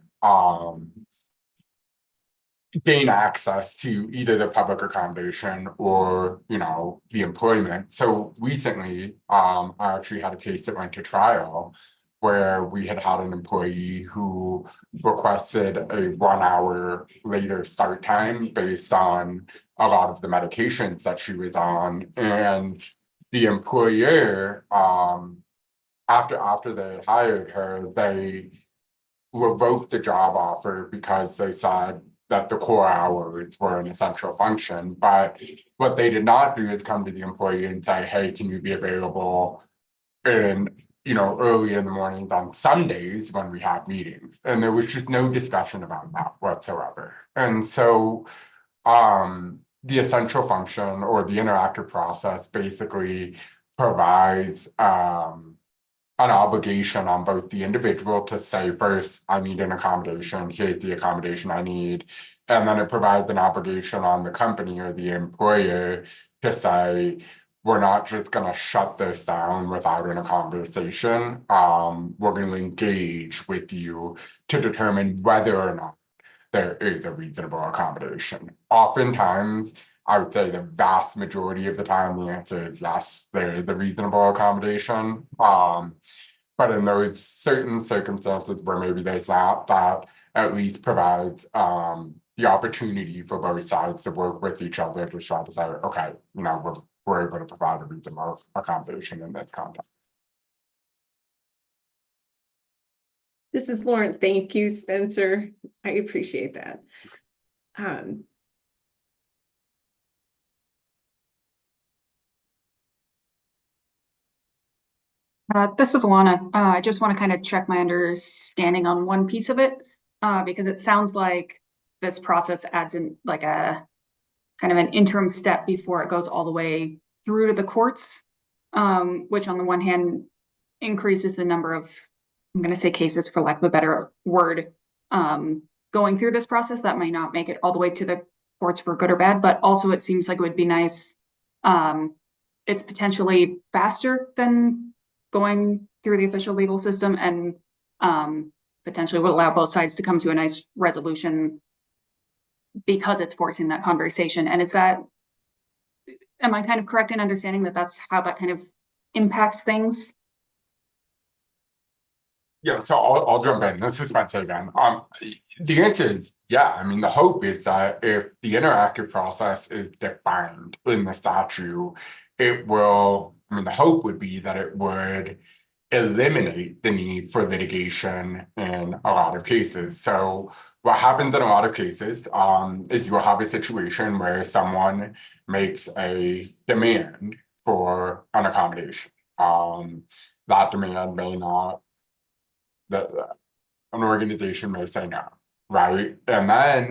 Speaker 4: gain access to either the public accommodation or the employment. So recently I actually had a case that went to trial where we had an employee who requested a 1 hour later start time based on a lot of the medications that she was on, and the employer after they hired her, they revoked the job offer because they said that the core hours were an essential function. But what they did not do is come to the employee and say, hey, can you be available in early in the mornings on Sundays when we have meetings? And there was just no discussion about that whatsoever. And so the essential function or the interactive process basically provides an obligation on both the individual to say, first, I need an accommodation, here's the accommodation I need. And then it provides an obligation on the company or the employer to say, we're not just going to shut this down without a conversation. We're going to engage with you to determine whether or not there is a reasonable accommodation. Oftentimes, I would say the vast majority of the time, the answer is yes, there is a reasonable accommodation. But in those certain circumstances where maybe there's not, that at least provides the opportunity for both sides to work with each other to try to say, okay, we're able to provide a reasonable accommodation in this context.
Speaker 6: This is Lauren. Thank you, Spencer. I appreciate that.
Speaker 2: This is Alana. I just want to kind of check my understanding on one piece of it, because it sounds like this process adds in like a kind of an interim step before it goes all the way through to the courts. which on the one hand increases the number of, I'm going to say cases for lack of a better word, going through this process that might not make it all the way to the courts for good or bad, but also it seems like it would be nice. It's potentially faster than going through the official legal system, and potentially would allow both sides to come to a nice resolution because it's forcing that conversation. And is that, am I kind of correct in understanding that that's how that kind of impacts things?
Speaker 4: Yeah, so I'll jump in. This is Spencer again. The answer is yeah. I mean, the hope is that if the interactive process is defined in the statute, it will, I mean, the hope would be that it would eliminate the need for litigation in a lot of cases. So what happens in a lot of cases is you'll have a situation where someone makes a demand for an accommodation. That demand may not, that an organization may say no, right? And then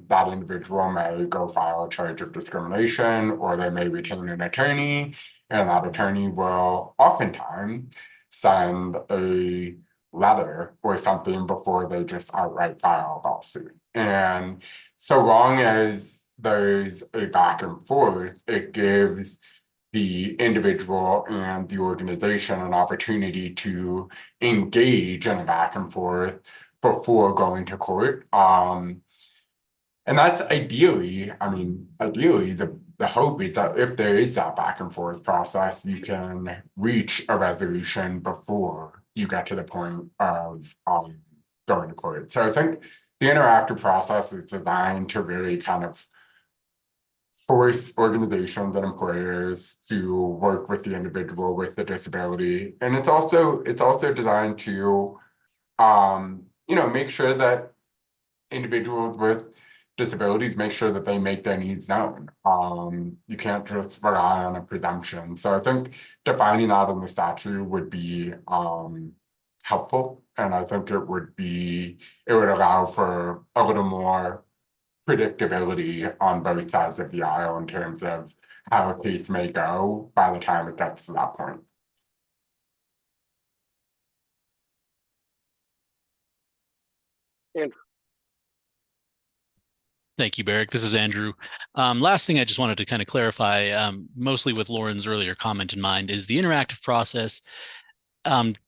Speaker 4: that individual may go file a charge of discrimination, or they may retain an attorney, and that attorney will oftentimes send a letter or something before they just outright file a lawsuit. And so long as there's a back and forth, it gives the individual and the organization an opportunity to engage in a back and forth before going to court. And that's ideally, I mean, ideally, the hope is that if there is that back and forth process, you can reach a resolution before you get to the point of going to court. So I think the interactive process is designed to really kind of force organizations and employers to work with the individual with the disability. And it's also designed to make sure that individuals with disabilities make sure that they make their needs known. You can't just rely on a presumption. So I think defining that in the statute would be helpful. And I think it would allow for a little more predictability on both sides of the aisle in terms of how a case may go by the time it gets to that point.
Speaker 1: Andrew.
Speaker 3: Thank you, Barrick. This is Andrew. Last thing I just wanted to kind of clarify, mostly with Lauren's earlier comment in mind, is the interactive process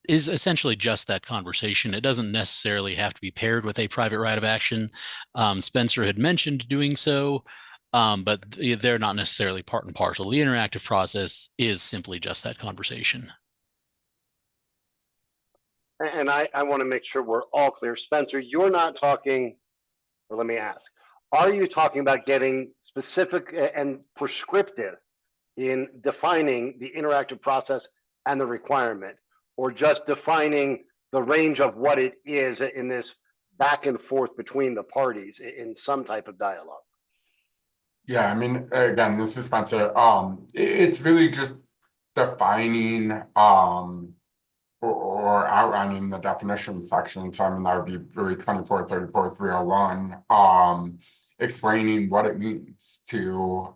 Speaker 3: is essentially just that conversation. It doesn't necessarily have to be paired with a private right of action. Spencer had mentioned doing so, but they're not necessarily part and parcel. The interactive process is simply just that conversation.
Speaker 1: And I want to make sure we're all clear. Spencer, you're not talking, or let me ask, are you talking about getting specific and prescriptive in defining the interactive process and the requirement, or just defining the range of what it is in this back and forth between the parties in some type of dialogue?
Speaker 4: Yeah, I mean, again, this is Spencer. It's really just defining or outlining the definition section. So I mean, that would be really 24, 34, 301, explaining what it means to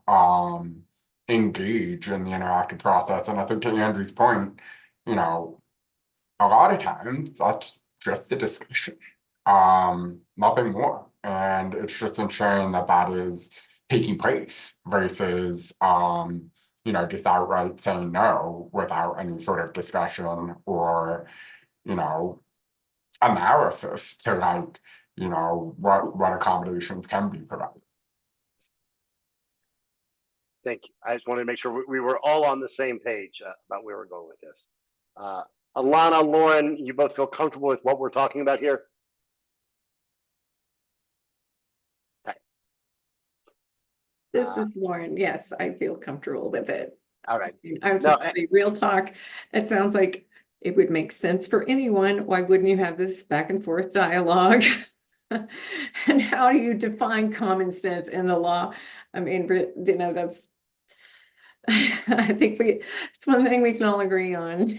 Speaker 4: engage in the interactive process. And I think to Andrew's point, a lot of times that's just a discussion, nothing more. And it's just ensuring that that is taking place versus just outright saying no without any sort of discussion or analysis to what accommodations can be provided.
Speaker 1: Thank you. I just wanted to make sure we were all on the same page about where we're going with this. Alana, Lauren, you both feel comfortable with what we're talking about here?
Speaker 6: This is Lauren. Yes, I feel comfortable with it.
Speaker 1: All right.
Speaker 6: I would just say real talk. It sounds like it would make sense for anyone. Why wouldn't you have this back and forth dialogue? And how do you define common sense in the law? I mean, that's, I think it's one thing we can all agree on.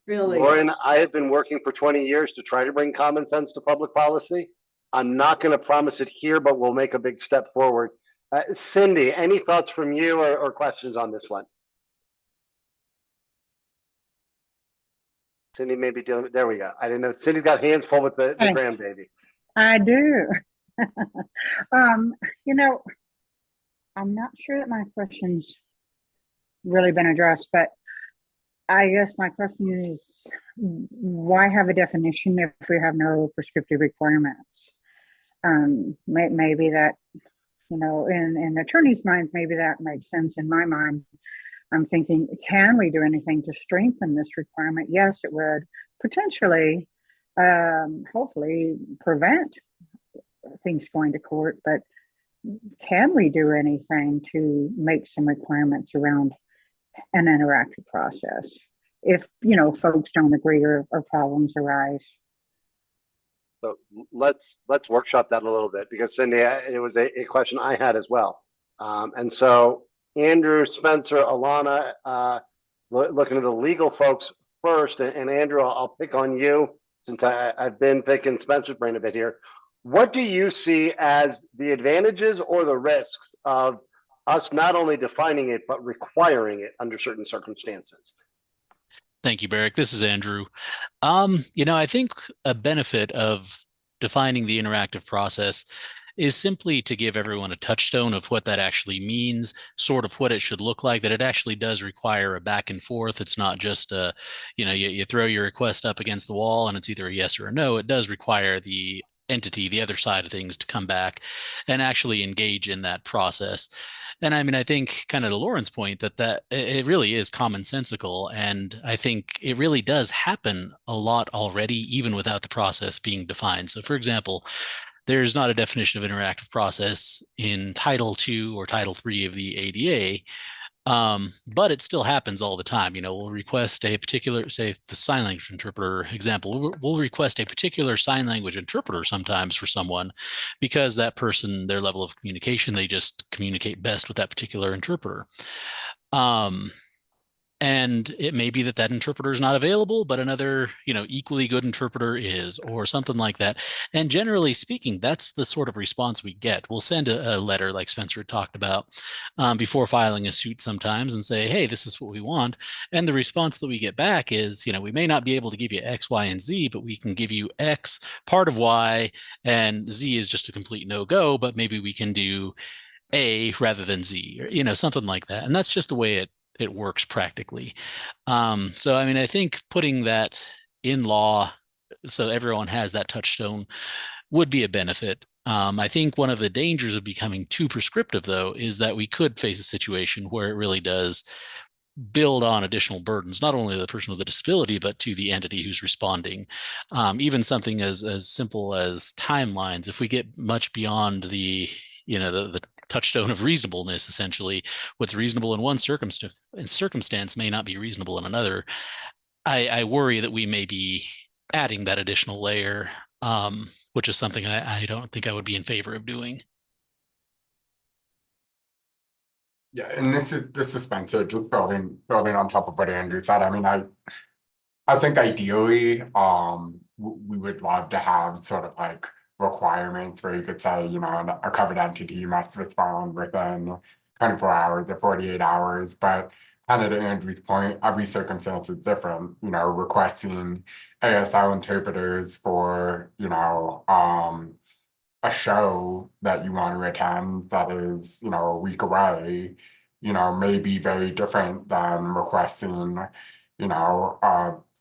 Speaker 6: Really.
Speaker 1: Lauren, I have been working for 20 years to try to bring common sense to public policy. I'm not going to promise it here, but we'll make a big step forward. Cindy, any thoughts from you or questions on this one? Cindy may be dealing with, there we go. I didn't know. Cindy's got hands full with the
Speaker 5: Hey.
Speaker 1: grandbaby.
Speaker 5: I do. You know, I'm not sure that my question's really been addressed, but I guess my question is, why have a definition if we have no prescriptive requirements? Maybe that, in attorneys' minds, maybe that makes sense. In my mind, I'm thinking, can we do anything to strengthen this requirement? Yes, it would potentially, hopefully prevent things going to court, but can we do anything to make some requirements around an interactive process if folks don't agree or problems arise?
Speaker 1: So let's workshop that a little bit, because Cindy, it was a question I had as well. And so Andrew, Spencer, Alana, looking at the legal folks first, and Andrew, I'll pick on you since I've been picking Spencer's brain a bit here. What do you see as the advantages or the risks of us not only defining it, but requiring it under certain circumstances?
Speaker 3: Thank you, Barrick. This is Andrew. I think a benefit of defining the interactive process is simply to give everyone a touchstone of what that actually means, sort of what it should look like, that it actually does require a back and forth. It's not just you throw your request up against the wall and it's either a yes or a no. It does require the entity, the other side of things, to come back and actually engage in that process. And I mean, I think kind of to Lauren's point that it really is commonsensical. And I think it really does happen a lot already, even without the process being defined. So for example, there's not a definition of interactive process in Title II or Title III of the ADA, but it still happens all the time. We'll request a particular, say the sign language interpreter example, we'll request a particular sign language interpreter sometimes for someone because that person, their level of communication, they just communicate best with that particular interpreter. And it may be that interpreter is not available, but another, equally good interpreter is, or something like that. And generally speaking, that's the sort of response we get. We'll send a letter like Spencer talked about before filing a suit sometimes and say, hey, this is what we want. And the response that we get back is, we may not be able to give you X, Y, and Z, but we can give you X, part of Y, and Z is just a complete no-go, but maybe we can do A rather than Z, or, something like that. And that's just the way it works practically. So, I mean, I think putting that in law so everyone has that touchstone would be a benefit. I think one of the dangers of becoming too prescriptive, though, is that we could face a situation where it really does build on additional burdens, not only to the person with a disability, but to the entity who's responding. Even something as simple as timelines, if we get much beyond the touchstone of reasonableness, essentially, what's reasonable in one circumstance may not be reasonable in another. I worry that we may be adding that additional layer, which is something I don't think I would be in favor of doing.
Speaker 4: Yeah, and this is Spencer, just building on top of what Andrew said. I mean, I think ideally, we would love to have sort of like requirements where you could say, a covered entity must respond within 24 hours or 48 hours. But kind of to Andrew's point, every circumstance is different. Requesting ASL interpreters for, a show that you want to attend that is, a week away, may be very different than requesting,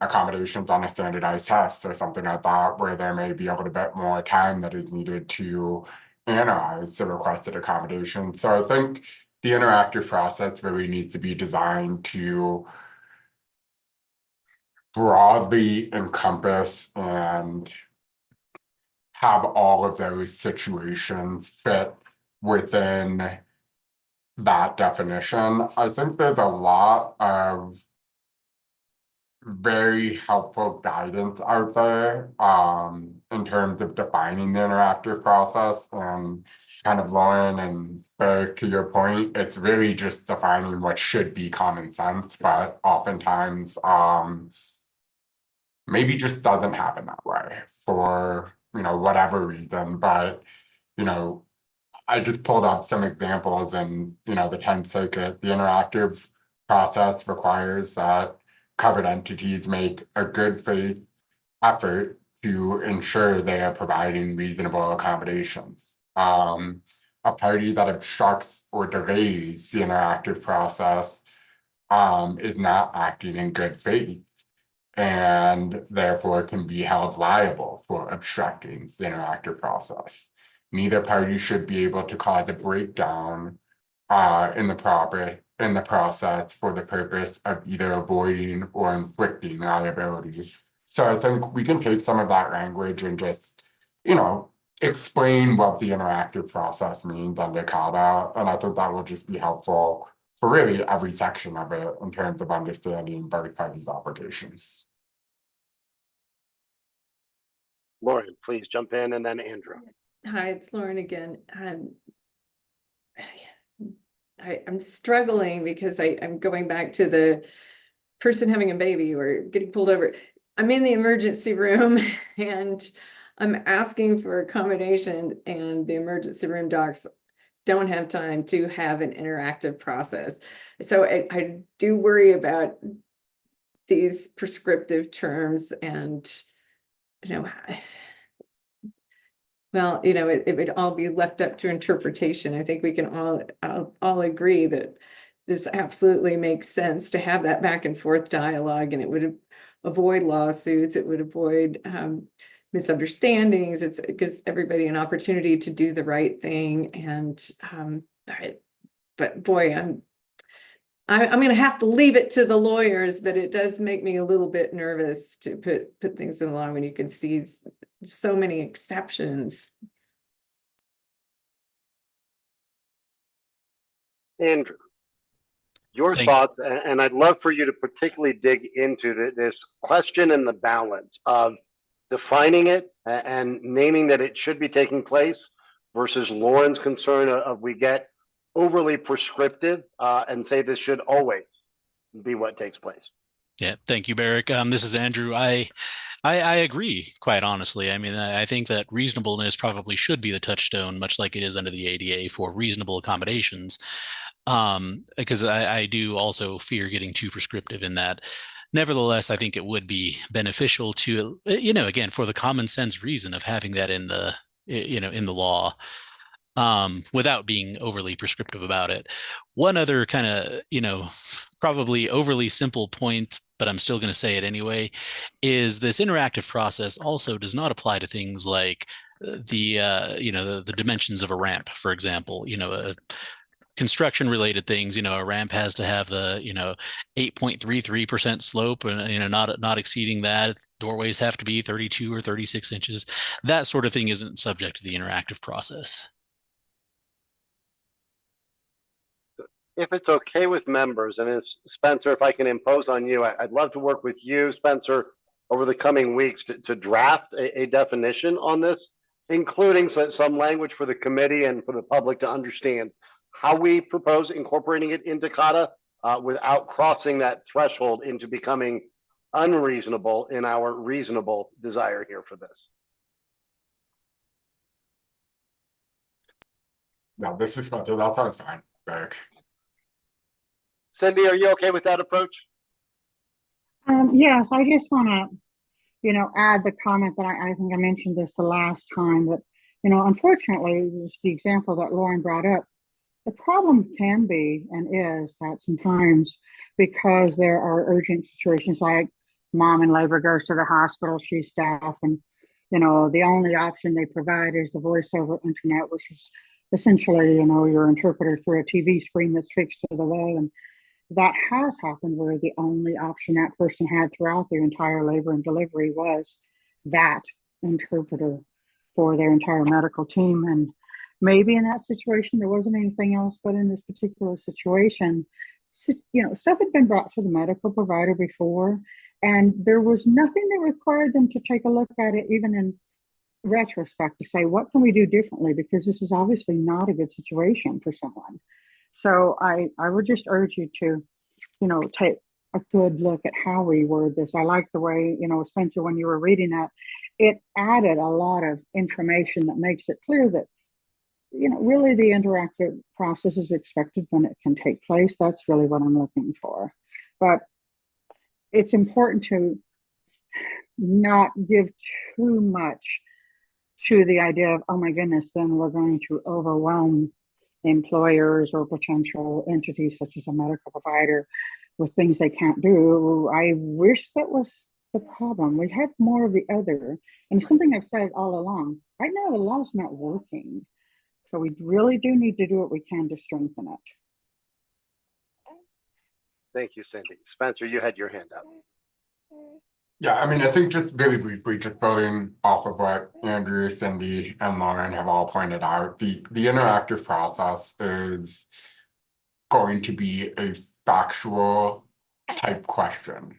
Speaker 4: accommodations on a standardized test or something like that, where there may be a little bit more time that is needed to analyze the requested accommodation. So I think the interactive process really needs to be designed to broadly encompass and have all of those situations fit within that definition. I think there's a lot of very helpful guidance out there in terms of defining the interactive process, and kind of Lauren and Barry, to your point, it's really just defining what should be common sense, but oftentimes maybe just doesn't happen that way for whatever reason. But I just pulled up some examples in the 10th Circuit. The interactive process requires that covered entities make a good faith effort to ensure they are providing reasonable accommodations. A party that obstructs or delays the interactive process is not acting in good faith and therefore can be held liable for obstructing the interactive process. Neither party should be able to cause a breakdown in the process for the purpose of either avoiding or inflicting liability. So I think we can take some of that language and just, explain what the interactive process means under CADA, and I think that will just be helpful for really every section of it in terms of understanding both parties' obligations.
Speaker 1: Lauren, please jump in, and then Andrew.
Speaker 6: Hi, it's Lauren again. I'm struggling because I'm going back to the person having a baby or getting pulled over. I'm in the emergency room and I'm asking for accommodation, and the emergency room docs don't have time to have an interactive process. So I do worry about these prescriptive terms, and well, it would all be left up to interpretation. I think we can all agree that this absolutely makes sense to have that back and forth dialogue, and it would avoid lawsuits. It would avoid misunderstandings. It gives everybody an opportunity to do the right thing. And but boy, I'm going to have to leave it to the lawyers, but it does make me a little bit nervous to put things in the law when you can see so many exceptions.
Speaker 1: Andrew, your
Speaker 3: Thank-
Speaker 1: thoughts, and I'd love for you to particularly dig into this question and the balance of defining it and naming that it should be taking place versus Lauren's concern of we get overly prescriptive and say this should always be what takes place.
Speaker 3: Yeah, thank you, Barrick. This is Andrew. I agree, quite honestly. I mean, I think that reasonableness probably should be the touchstone, much like it is under the ADA for reasonable accommodations. Because I do also fear getting too prescriptive in that. Nevertheless, I think it would be beneficial to, again, for the common sense reason of having that in the, in the law, without being overly prescriptive about it. One other kind of, probably overly simple point, but I'm still going to say it anyway, is this interactive process also does not apply to things like the dimensions of a ramp, for example. Construction related things, a ramp has to have the 8.33% slope, and not exceeding that. Doorways have to be 32 or 36 inches. That sort of thing isn't subject to the interactive process.
Speaker 1: If it's okay with members, and Spencer, if I can impose on you, I'd love to work with you, Spencer, over the coming weeks to draft a definition on this, including some language for the committee and for the public to understand how we propose incorporating it into CADA without crossing that threshold into becoming unreasonable in our reasonable desire here for this.
Speaker 4: No, this is Spencer. That sounds fine, Barrick.
Speaker 1: Cindy, are you okay with that approach?
Speaker 5: Yes, I just want to, add the comment that I think I mentioned this the last time that, unfortunately, just the example that Lauren brought up, the problem can be and is that sometimes because there are urgent situations like mom in labor goes to the hospital, she's deaf, and the only option they provide is the voice over internet, which is essentially, your interpreter through a TV screen that's fixed to the wall. And that has happened where the only option that person had throughout their entire labor and delivery was that interpreter for their entire medical team. And maybe in that situation, there wasn't anything else, but in this particular situation, stuff had been brought to the medical provider before, and there was nothing that required them to take a look at it, even in retrospect, to say, what can we do differently? Because this is obviously not a good situation for someone. So I would just urge you to, take a good look at how we word this. I like the way, Spencer, when you were reading that, it added a lot of information that makes it clear that, really the interactive process is expected when it can take place. That's really what I'm looking for. But it's important to not give too much to the idea of, oh my goodness, then we're going to overwhelm employers or potential entities such as a medical provider with things they can't do. I wish that was the problem. We have more of the other, and something I've said all along. Right now, the law is not working, so we really do need to do what we can to strengthen it.
Speaker 1: Thank you, Cindy. Spencer, you had your hand up.
Speaker 4: Yeah, I mean, I think just really briefly, just building off of what Andrew, Cindy, and Lauren have all pointed out, the interactive process is going to be a factual type question,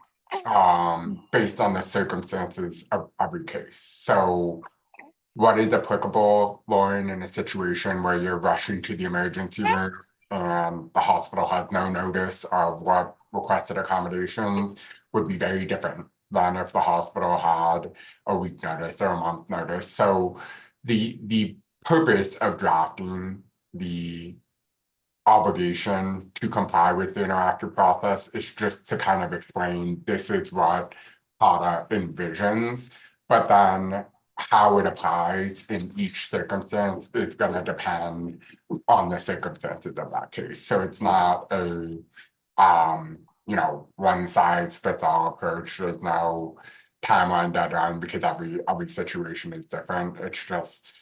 Speaker 4: based on the circumstances of every case. So what is applicable, Lauren, in a situation where you're rushing to the emergency room and the hospital has no notice of what requested accommodations would be very different than if the hospital had a week notice or a month notice. So the purpose of drafting the obligation to comply with the interactive process is just to kind of explain this is what HADA envisions, but then how it applies in each circumstance is going to depend on the circumstances of that case. So it's not a one size fits all approach. There's no timeline deadline because every situation is different. It's just,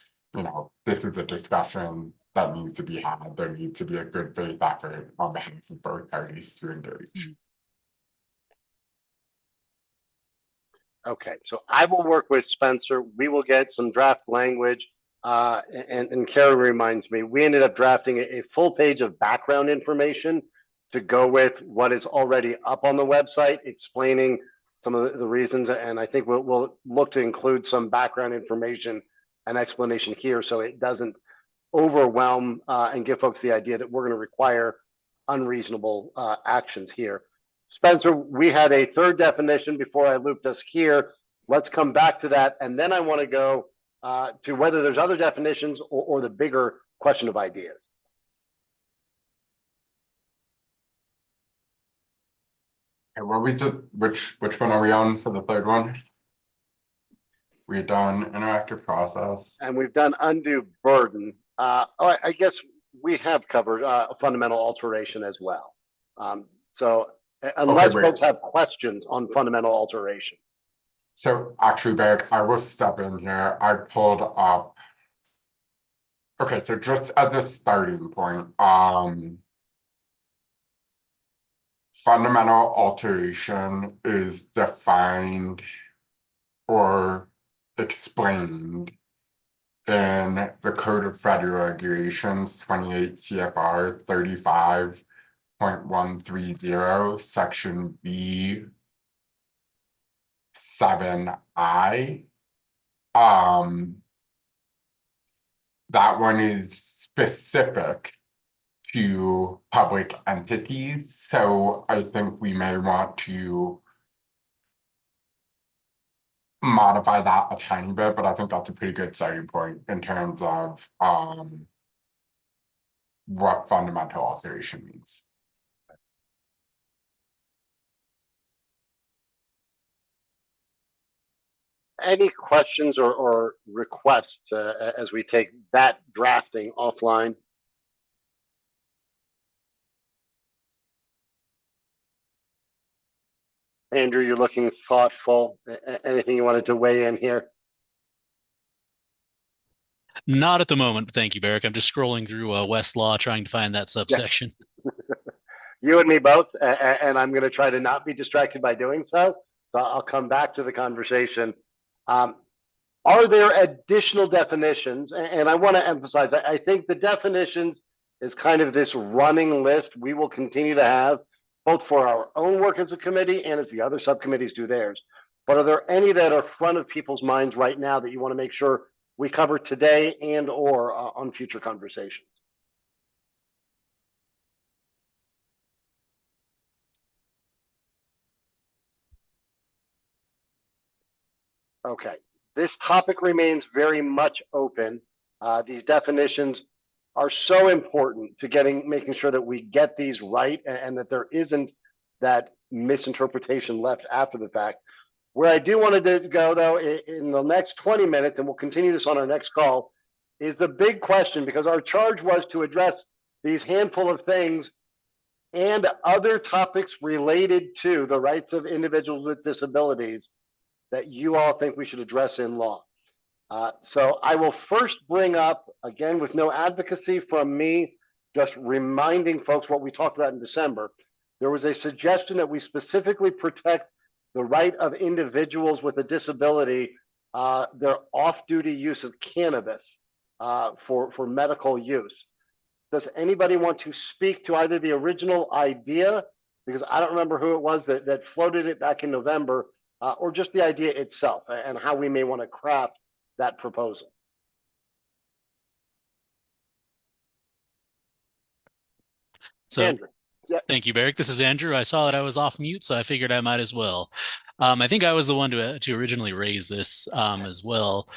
Speaker 4: this is a discussion that needs to be had. There needs to be a good faith effort on behalf of both parties to engage.
Speaker 1: Okay, so I will work with Spencer. We will get some draft language. And Kara reminds me, we ended up drafting a full page of background information to go with what is already up on the website, explaining some of the reasons. And I think we'll look to include some background information and explanation here so it doesn't overwhelm and give folks the idea that we're going to require unreasonable actions here. Spencer, we had a third definition before I looped us here. Let's come back to that. And then I want to go to whether there's other definitions or the bigger question of ideas.
Speaker 4: And what we did, which one are we on for the third one? We've done interactive process.
Speaker 1: And we've done undue burden. I guess we have covered fundamental alteration as well. So unless folks have questions on fundamental alteration.
Speaker 4: So actually, Beck, I will step in here. I pulled up. Okay, so just at the starting point, fundamental alteration is defined or explained in the Code of Federal Regulations 28 CFR 35.130, section B 7I. That one is specific to public entities, so I think we may want to modify that a tiny bit, but I think that's a pretty good starting point in terms of what fundamental alteration means.
Speaker 1: Any questions or requests as we take that drafting offline? Andrew, you're looking thoughtful. Anything you wanted to weigh in here?
Speaker 3: Not at the moment, but thank you, Barrick. I'm just scrolling through Westlaw trying to find that subsection.
Speaker 1: Yeah. You and me both, and I'm going to try to not be distracted by doing so. So I'll come back to the conversation. Are there additional definitions? And I want to emphasize, I think the definitions is kind of this running list we will continue to have, both for our own work as a committee and as the other subcommittees do theirs. But are there any that are front of people's minds right now that you want to make sure we cover today and or on future conversations? Okay, this topic remains very much open. These definitions are so important to making sure that we get these right and that there isn't that misinterpretation left after the fact. Where I do want to go, though, in the next 20 minutes, and we'll continue this on our next call, is the big question, because our charge was to address these handful of things and other topics related to the rights of individuals with disabilities that you all think we should address in law. So I will first bring up, again, with no advocacy from me, just reminding folks what we talked about in December. There was a suggestion that we specifically protect the right of individuals with a disability, their off-duty use of cannabis for medical use. Does anybody want to speak to either the original idea, because I don't remember who it was that floated it back in November, or just the idea itself and how we may want to craft that proposal?
Speaker 3: So
Speaker 1: Andrew. Yeah.
Speaker 3: thank you, Barrick. This is Andrew. I saw that I was off mute, so I figured I might as well. I think I was the one to originally raise this as well.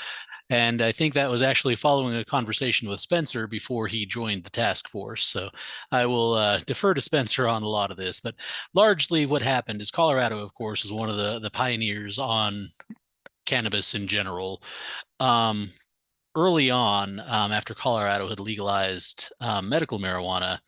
Speaker 3: And I think that was actually following a conversation with Spencer before he joined the task force. So I will defer to Spencer on a lot of this. But largely what happened is Colorado, of course, is one of the pioneers on cannabis in general. Early on, after Colorado had legalized medical marijuana,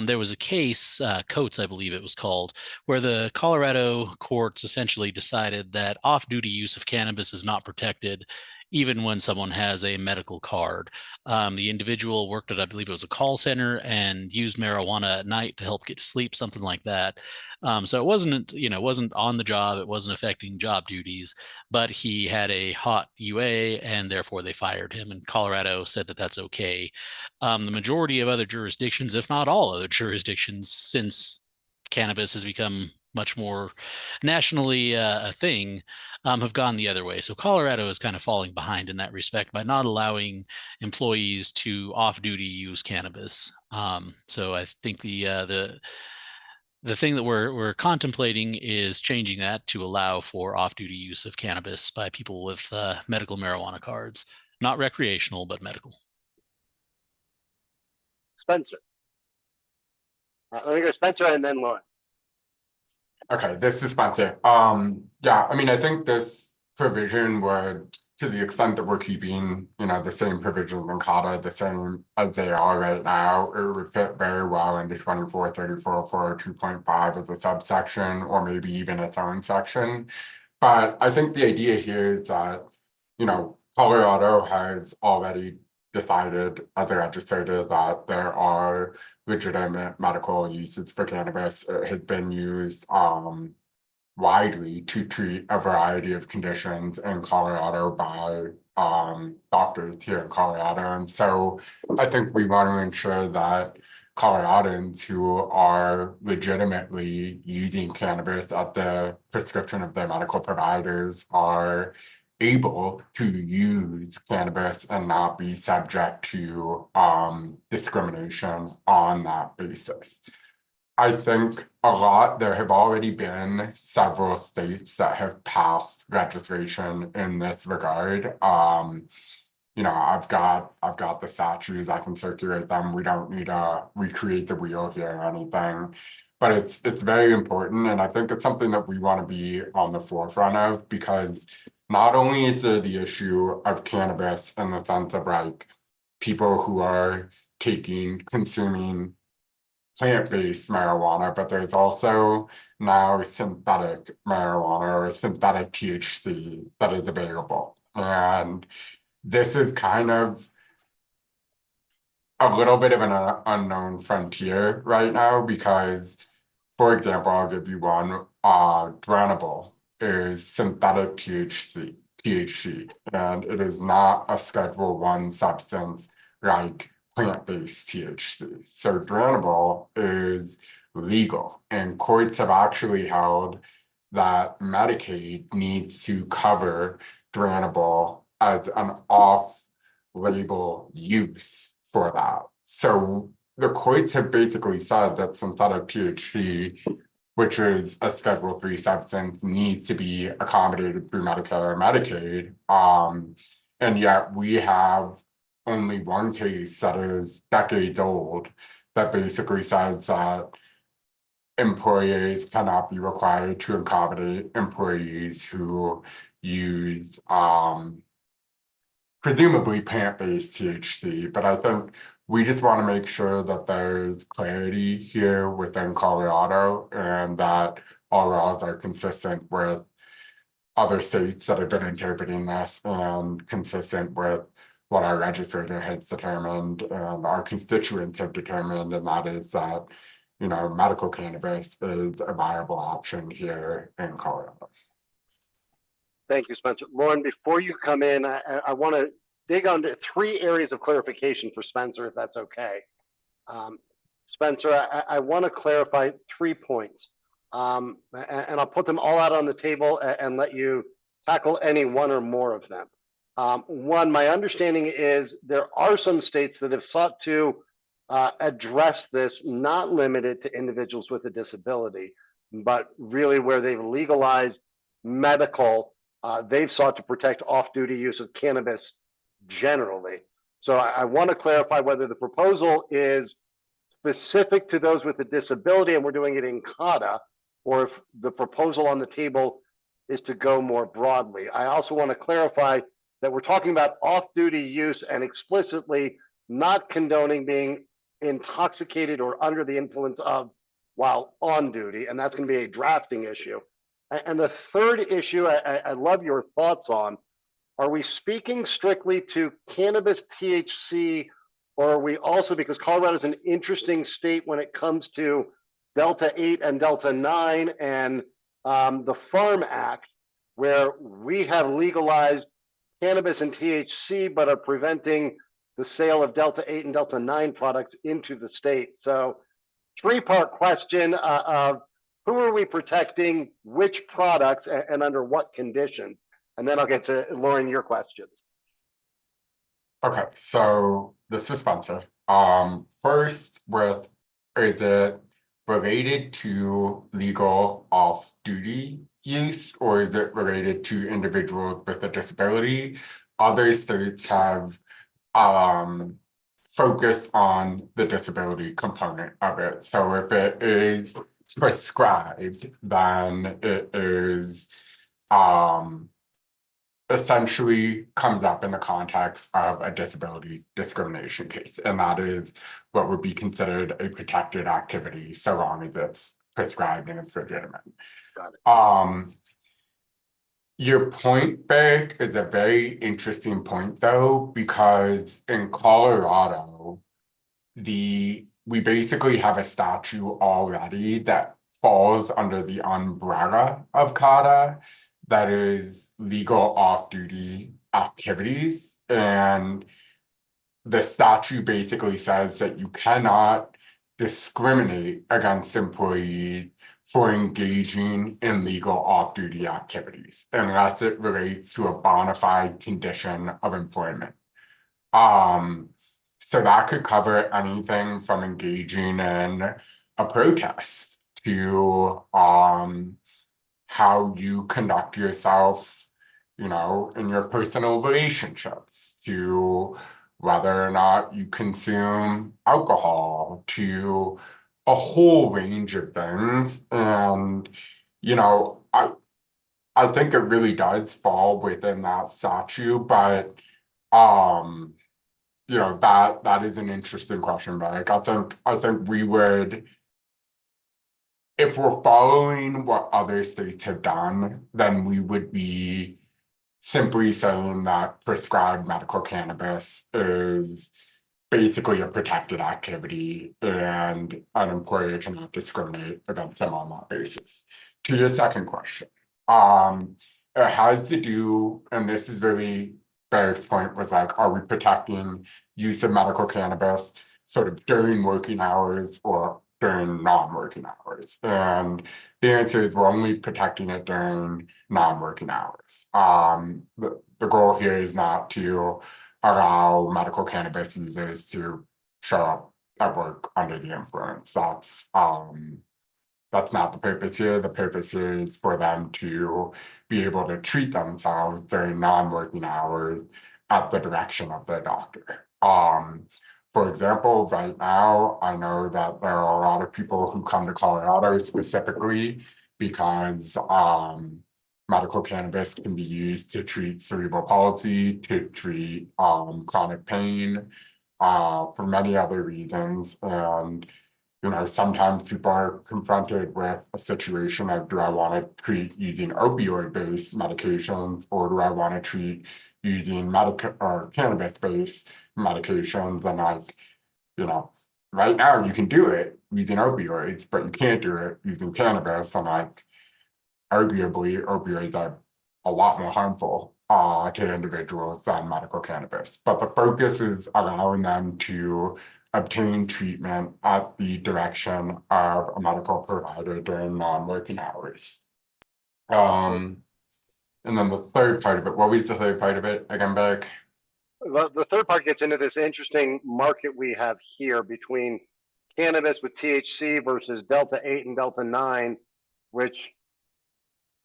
Speaker 3: there was a case, Coates, I believe it was called, where the Colorado courts essentially decided that off-duty use of cannabis is not protected, even when someone has a medical card. The individual worked at, I believe it was a call center, and used marijuana at night to help get to sleep, something like that. So it wasn't, it wasn't on the job, it wasn't affecting job duties, but he had a hot UA, and therefore they fired him. And Colorado said that that's okay. The majority of other jurisdictions, if not all other jurisdictions, since cannabis has become much more nationally a thing, have gone the other way. So Colorado is kind of falling behind in that respect by not allowing employees to off-duty use cannabis. So I think the thing that we're contemplating is changing that to allow for off-duty use of cannabis by people with medical marijuana cards, not recreational, but medical.
Speaker 1: Spencer. Let me go Spencer and then Lauren.
Speaker 4: Okay, this is Spencer. Yeah, I mean, I think this provision would, to the extent that we're keeping, the same provisions in CADA, the same as they are right now, it would fit very well into 2434 402.5 of the subsection, or maybe even its own section. But I think the idea here is that, Colorado has already decided as a legislator that there are legitimate medical uses for cannabis. It has been used widely to treat a variety of conditions in Colorado by doctors here in Colorado. And so I think we want to ensure that Coloradans who are legitimately using cannabis at the prescription of their medical providers are able to use cannabis and not be subject to discrimination on that basis. I think there have already been several states that have passed legislation in this regard. I've got the statutes, I can circulate them. We don't need to recreate the wheel here or anything. But it's very important, and I think it's something that we want to be on the forefront of, because not only is there the issue of cannabis in the sense of like people who are consuming plant-based marijuana, but there's also now synthetic marijuana or synthetic THC that is available. And this is kind of a little bit of an unknown frontier right now, because, for example, I'll give you one. Dranable is synthetic THC, and it is not a Schedule I substance like plant-based THC. So Dranable is legal, and courts have actually held that Medicaid needs to cover Dranable as an off-label use for that. So the courts have basically said that synthetic THC, which is a Schedule III substance, needs to be accommodated through Medicare or Medicaid. And yet we have only one case that is decades old that basically says that employers cannot be required to accommodate employees who use presumably plant-based THC, but I think we just want to make sure that there's clarity here within Colorado and that all laws are consistent with other states that have been interpreting this and consistent with what our legislature has determined and our constituents have determined, and that is that, you know, medical cannabis is a viable option here in Colorado.
Speaker 1: Thank you, Spencer. Lauren, before you come in, I want to dig onto 3 areas of clarification for Spencer, if that's okay. Spencer, I want to clarify 3 points, and I'll put them all out on the table and let you tackle any one or more of them. One, my understanding is there are some states that have sought to address this, not limited to individuals with a disability, but really where they've legalized medical, they've sought to protect off-duty use of cannabis generally. So I want to clarify whether the proposal is specific to those with a disability and we're doing it in CADA, or if the proposal on the table is to go more broadly. I also want to clarify that we're talking about off-duty use and explicitly not condoning being intoxicated or under the influence of while on duty, and that's going to be a drafting issue. And the third issue I love your thoughts on, are we speaking strictly to cannabis THC, or are we also, because Colorado is an interesting state when it comes to Delta 8 and Delta 9 and the Farm Act, where we have legalized cannabis and THC, but are preventing the sale of Delta 8 and Delta 9 products into the state. So 3-part question of who are we protecting, which products, and under what conditions? And then I'll get to Lauren, your questions.
Speaker 4: Okay, so this is Spencer. First, is it related to legal off-duty use, or is it related to individuals with a disability? Other states have focused on the disability component of it. So if it is prescribed, then it is essentially comes up in the context of a disability discrimination case, and that is what would be considered a protected activity so long as it's prescribed and it's legitimate.
Speaker 1: Got it.
Speaker 4: Your point, Beck, is a very interesting point though, because in Colorado, we basically have a statute already that falls under the umbrella of CADA that is legal off-duty activities, and the statute basically says that you cannot discriminate against employees for engaging in legal off-duty activities unless it relates to a bona fide condition of employment. So that could cover anything from engaging in a protest to how you conduct yourself, you know, in your personal relationships, to whether or not you consume alcohol, to a whole range of things. And, you know, I think it really does fall within that statute, but you know, that is an interesting question, but like, I think we would, if we're following what other states have done, then we would be simply saying that prescribed medical cannabis is basically a protected activity and an employer cannot discriminate against them on that basis. To your second question, it has to do, and this is really Barrett's point, was like, are we protecting use of medical cannabis sort of during working hours or during non-working hours? And the answer is we're only protecting it during non-working hours. The goal here is not to allow medical cannabis users to show up at work under the influence. That's not the purpose here. The purpose here is for them to be able to treat themselves during non-working hours at the direction of their doctor. For example, right now, I know that there are a lot of people who come to Colorado specifically because medical cannabis can be used to treat cerebral palsy, to treat chronic pain, for many other reasons. And sometimes people are confronted with a situation of, do I want to treat using opioid-based medications, or do I want to treat using cannabis-based medications? And right now you can do it using opioids, but you can't do it using cannabis. And arguably opioids are a lot more harmful to individuals than medical cannabis. But the focus is allowing them to obtain treatment at the direction of a medical provider during non-working hours. And then the third part of it, what was the third part of it again, Beck?
Speaker 1: The third part gets into this interesting market we have here between cannabis with THC versus Delta 8 and Delta 9, which,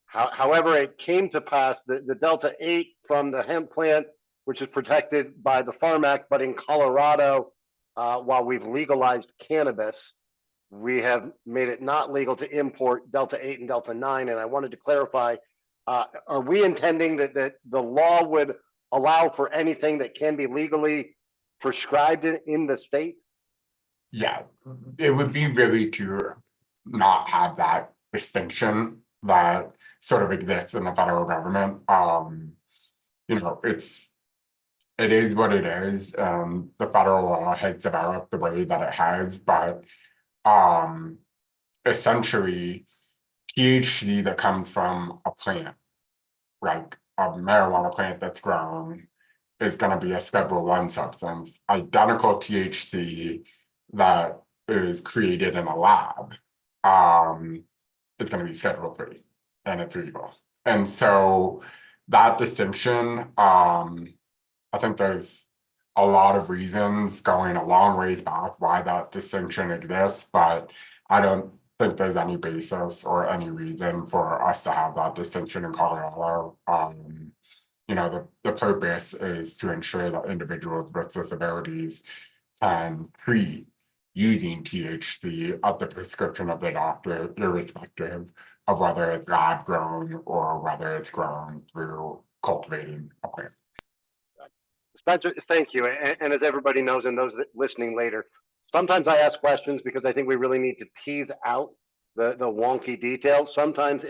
Speaker 1: however, it came to pass that the Delta 8 from the hemp plant, which is protected by the Farm Act, but in Colorado, while we've legalized cannabis, we have made it not legal to import Delta 8 and Delta 9. And I wanted to clarify, are we intending that the law would allow for anything that can be legally prescribed in the state?
Speaker 4: Yeah, it would be really to not have that distinction that sort of exists in the federal government. It is what it is. The federal law has developed the way that it has, but essentially THC that comes from a plant, like a marijuana plant that's grown, is going to be a Schedule I substance. Identical THC that is created in a lab is going to be Schedule III, and it's legal. And so that distinction, I think there's a lot of reasons going a long ways back why that distinction exists, but I don't think there's any basis or any reason for us to have that distinction in Colorado. The purpose is to ensure that individuals with disabilities can treat using THC at the prescription of the doctor, irrespective of whether it's lab grown or whether it's grown through cultivating a plant.
Speaker 1: Spencer, thank you. And as everybody knows, and those listening later, sometimes I ask questions because I think we really need to tease out the wonky details. Sometimes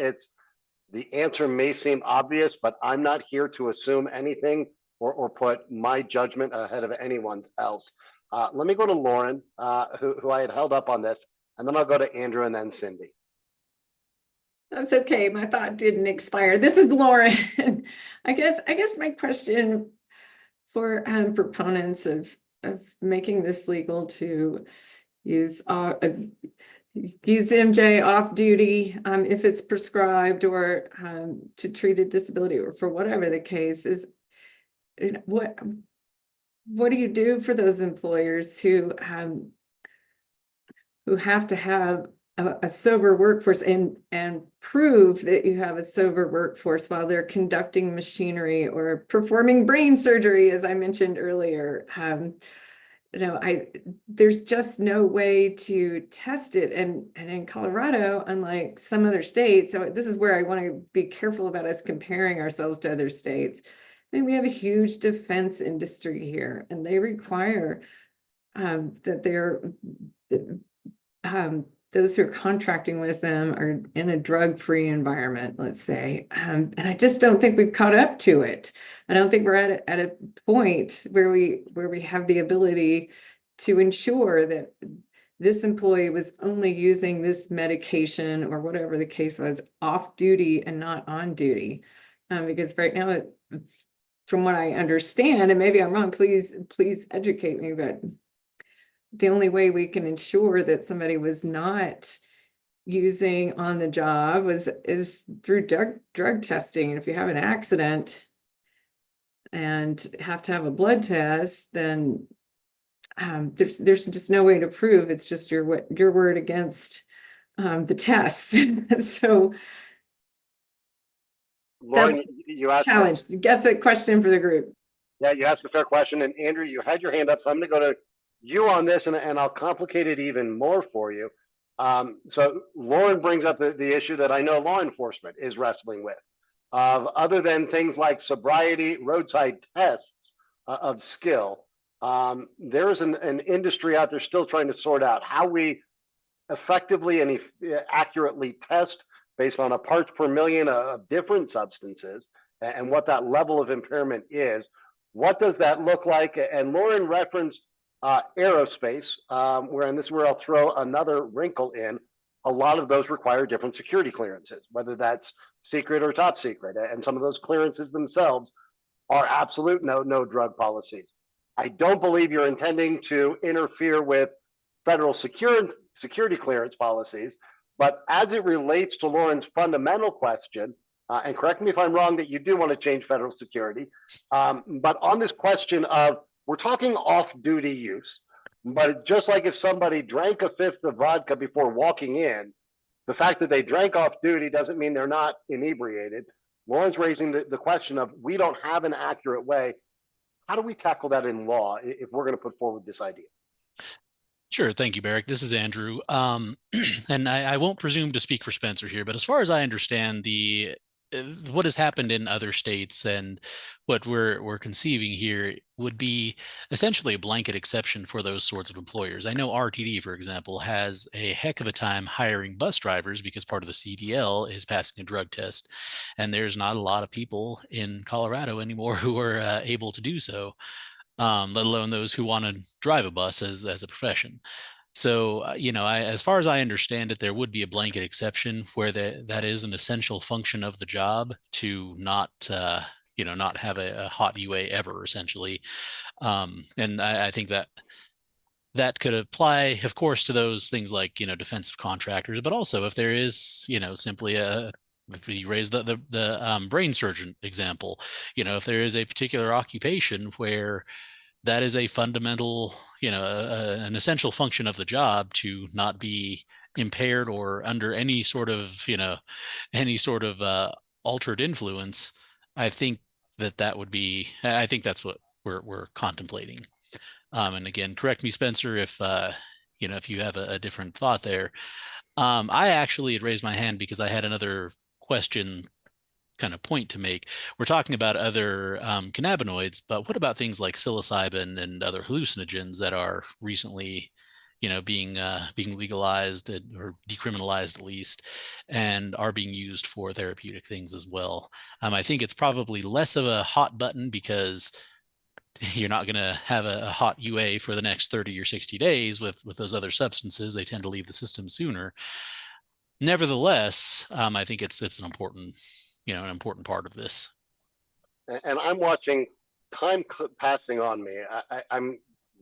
Speaker 1: the answer may seem obvious, but I'm not here to assume anything or put my judgment ahead of anyone's else. Let me go to Lauren, who I had held up on this, and then I'll go to Andrew and then Cindy.
Speaker 6: That's okay. My thought didn't expire. This is Lauren. I guess my question for proponents of making this legal to use MJ off duty if it's prescribed, or to treat a disability, or for whatever the case is, what do you do for those employers who have to have a sober workforce and prove that you have a sober workforce while they're conducting machinery or performing brain surgery, as I mentioned earlier? There's just no way to test it. And in Colorado, unlike some other states, so this is where I want to be careful about us comparing ourselves to other states. I mean, we have a huge defense industry here, and they require that those who are contracting with them are in a drug-free environment, let's say. And I just don't think we've caught up to it. I don't think we're at a point where we have the ability to ensure that this employee was only using this medication or whatever the case was off duty and not on duty. Because right now, from what I understand, and maybe I'm wrong, please educate me, but the only way we can ensure that somebody was not using on the job is through drug testing. And if you have an accident and have to have a blood test, then there's just no way to prove. It's just your word against the tests. So
Speaker 1: Lauren, you asked
Speaker 6: challenge. That's a question for the group.
Speaker 1: Yeah, you asked a fair question, and Andrew, you had your hand up, so I'm going to go to you on this, and I'll complicate it even more for you. So Lauren brings up the issue that I know law enforcement is wrestling with. Other than things like sobriety, roadside tests of skill, there is an industry out there still trying to sort out how we effectively and accurately test based on a parts per million of different substances and what that level of impairment is. What does that look like? And Lauren referenced aerospace, where, and this is where I'll throw another wrinkle in. A lot of those require different security clearances, whether that's secret or top secret. And some of those clearances themselves are absolute no drug policies. I don't believe you're intending to interfere with federal security clearance policies, but as it relates to Lauren's fundamental question, and correct me if I'm wrong that you do want to change federal security, but on this question of, we're talking off-duty use, but just like if somebody drank a fifth of vodka before walking in, the fact that they drank off duty doesn't mean they're not inebriated. Lauren's raising the question of, we don't have an accurate way. How do we tackle that in law if we're going to put forward this idea?
Speaker 3: Sure. Thank you, Barrick. This is Andrew. And I won't presume to speak for Spencer here, but as far as I understand, what has happened in other states and what we're conceiving here would be essentially a blanket exception for those sorts of employers. I know RTD, for example, has a heck of a time hiring bus drivers because part of the CDL is passing a drug test, and there's not a lot of people in Colorado anymore who are able to do so. Let alone those who want to drive a bus as a profession. So, as far as I understand it, there would be a blanket exception where that is an essential function of the job to not have a hot UA ever, essentially. And I think that could apply, of course, to those things like, defensive contractors, but also if there is, simply if you raise the brain surgeon example, if there is a particular occupation where that is a fundamental, an essential function of the job to not be impaired or under any sort of, altered influence. I think that would be, I think that's what we're contemplating. And again, correct me, Spencer, if you have a different thought there. I actually had raised my hand because I had another question kind of point to make. We're talking about other cannabinoids, but what about things like psilocybin and other hallucinogens that are recently, being legalized or decriminalized at least, and are being used for therapeutic things as well? I think it's probably less of a hot button because you're not going to have a hot UA for the next 30 or 60 days with those other substances. They tend to leave the system sooner. Nevertheless, I think it's an important part of this.
Speaker 1: And I'm watching time passing on me.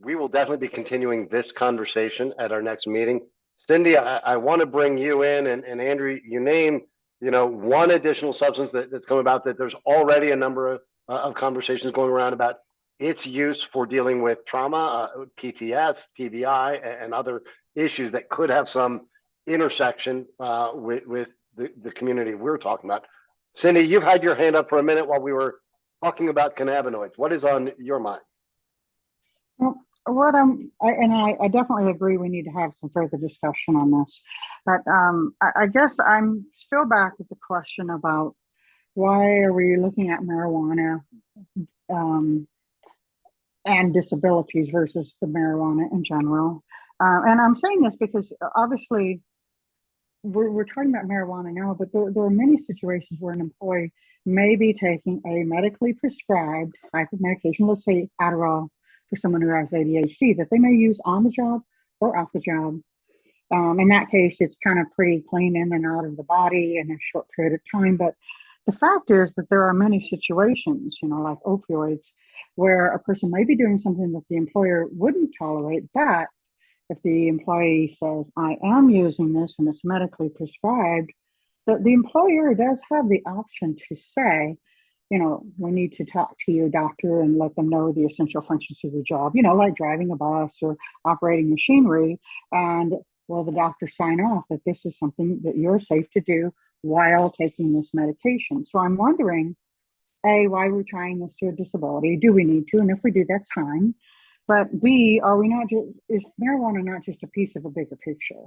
Speaker 1: We will definitely be continuing this conversation at our next meeting. Cindy, I want to bring you in, and Andrew, you name, one additional substance that's come about that there's already a number of conversations going around about its use for dealing with trauma, PTS, TBI, and other issues that could have some intersection with the community we're talking about. Cindy, you've had your hand up for a minute while we were talking about cannabinoids. What is on your mind?
Speaker 5: Well, I definitely agree we need to have some further discussion on this. But I guess I'm still back with the question about why are we looking at marijuana and disabilities versus the marijuana in general. And I'm saying this because obviously we're talking about marijuana now, but there are many situations where an employee may be taking a medically prescribed type of medication, let's say Adderall for someone who has ADHD, that they may use on the job or off the job. In that case, it's kind of pretty clean in and out of the body in a short period of time. But the fact is that there are many situations, like opioids, where a person may be doing something that the employer wouldn't tolerate, but if the employee says, I am using this and it's medically prescribed, the employer does have the option to say, we need to talk to your doctor and let them know the essential functions of the job, like driving a bus or operating machinery. And will the doctor sign off that this is something that you're safe to do while taking this medication? So I'm wondering, A, why we're trying this to a disability. Do we need to? And if we do, that's fine. But B, are we not just, is marijuana not just a piece of a bigger picture?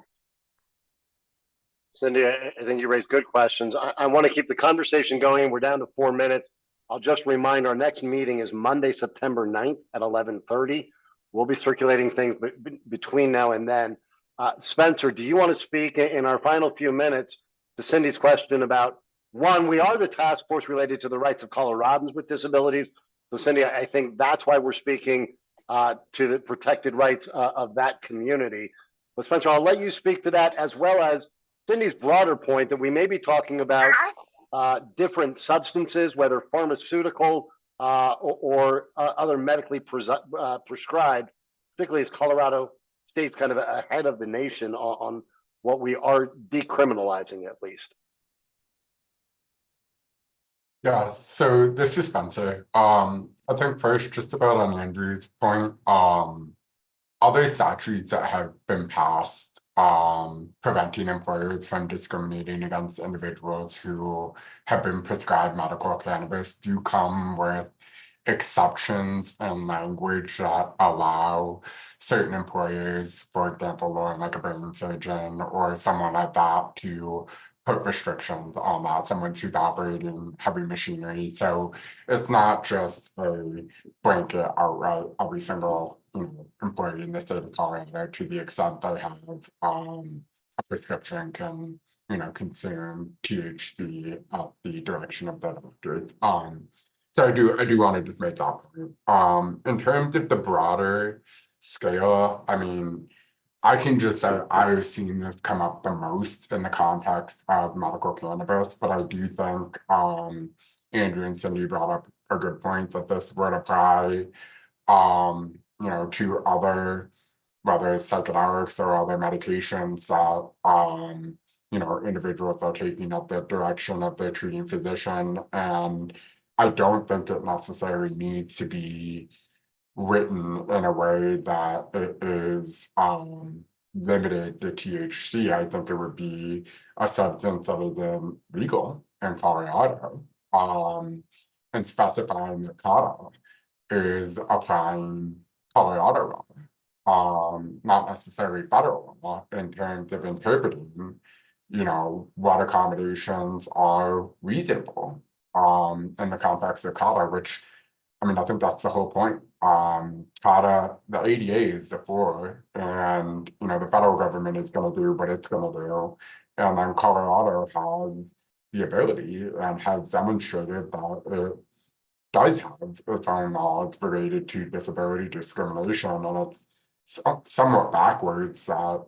Speaker 1: Cindy, I think you raised good questions. I want to keep the conversation going. We're down to 4 minutes. I'll just remind our next meeting is Monday, September 9th at 11:30. We'll be circulating things between now and then. Spencer, do you want to speak in our final few minutes to Cindy's question about, one, we are the task force related to the rights of Coloradans with disabilities. So Cindy, I think that's why we're speaking to the protected rights of that community. But Spencer, I'll let you speak to that, as well as Cindy's broader point that we may be talking about different substances, whether pharmaceutical or other medically prescribed, particularly as Colorado stays kind of ahead of the nation on what we are decriminalizing, at least.
Speaker 4: Yeah, so this is Spencer. I think first, just about on Andrew's point, other statutes that have been passed preventing employers from discriminating against individuals who have been prescribed medical cannabis do come with exceptions and language that allow certain employers, for example, like a brain surgeon or someone like that, to put restrictions on that, someone who's operating heavy machinery. So it's not just a blanket outright every single employee in the state of Colorado, to the extent they have a prescription, can consume THC at the direction of the doctor. So I do want to just make that point. In terms of the broader scale, I mean, I can just say I've seen this come up the most in the context of medical cannabis, but I do think Andrew and Cindy brought up a good point that this would apply to other, whether it's psychedelics or other medications that individuals are taking at the direction of their treating physician. And I don't think it necessarily needs to be written in a way that it is limited to THC. I think it would be a substance that is legal in Colorado, and specifying that CADA is applying Colorado law, not necessarily federal law, in terms of interpreting, what accommodations are reasonable in the context of CADA, which, I mean, I think that's the whole point. CADA, the ADA is the floor, and the federal government is going to do what it's going to do, and then Colorado has the ability and has demonstrated that it does have its own laws related to disability discrimination, and it's somewhat backwards that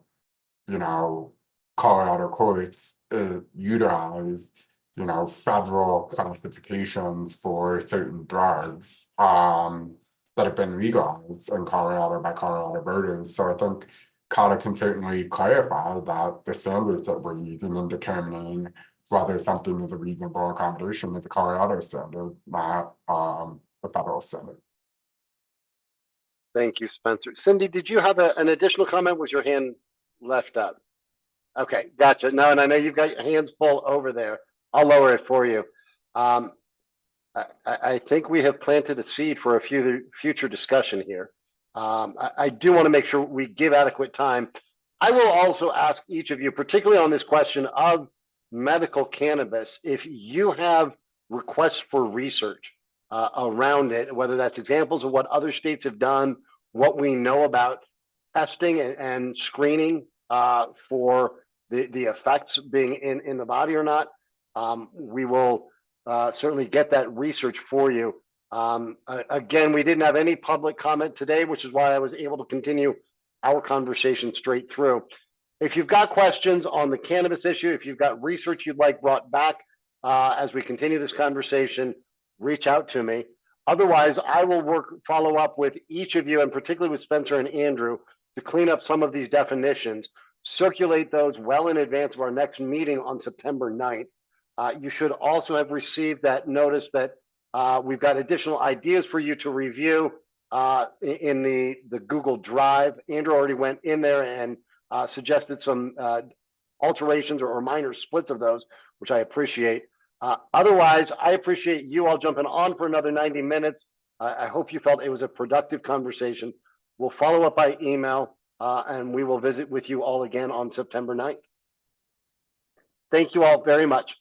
Speaker 4: Colorado courts utilize federal classifications for certain drugs that have been legalized in Colorado by Colorado voters. So I think CADA can certainly clarify that the standards that we're using in determining whether something is a reasonable accommodation is the Colorado standard, not the federal standard.
Speaker 1: Thank you, Spencer. Cindy, did you have an additional comment? Was your hand left up? Okay, gotcha. No, and I know you've got your hands full over there. I'll lower it for you. I think we have planted a seed for a future discussion here. I do want to make sure we give adequate time. I will also ask each of you, particularly on this question of medical cannabis, if you have requests for research around it, whether that's examples of what other states have done, what we know about testing and screening for the effects being in the body or not. We will certainly get that research for you. Again, we didn't have any public comment today, which is why I was able to continue our conversation straight through. If you've got questions on the cannabis issue, if you've got research you'd like brought back as we continue this conversation, reach out to me. Otherwise, I will follow up with each of you, and particularly with Spencer and Andrew, to clean up some of these definitions, circulate those well in advance of our next meeting on September 9th. You should also have received that notice that we've got additional ideas for you to review in the Google Drive. Andrew already went in there and suggested some alterations or minor splits of those, which I appreciate. Otherwise, I appreciate you all jumping on for another 90 minutes. I hope you felt it was a productive conversation. We'll follow up by email, and we will visit with you all again on September 9th. Thank you all very much.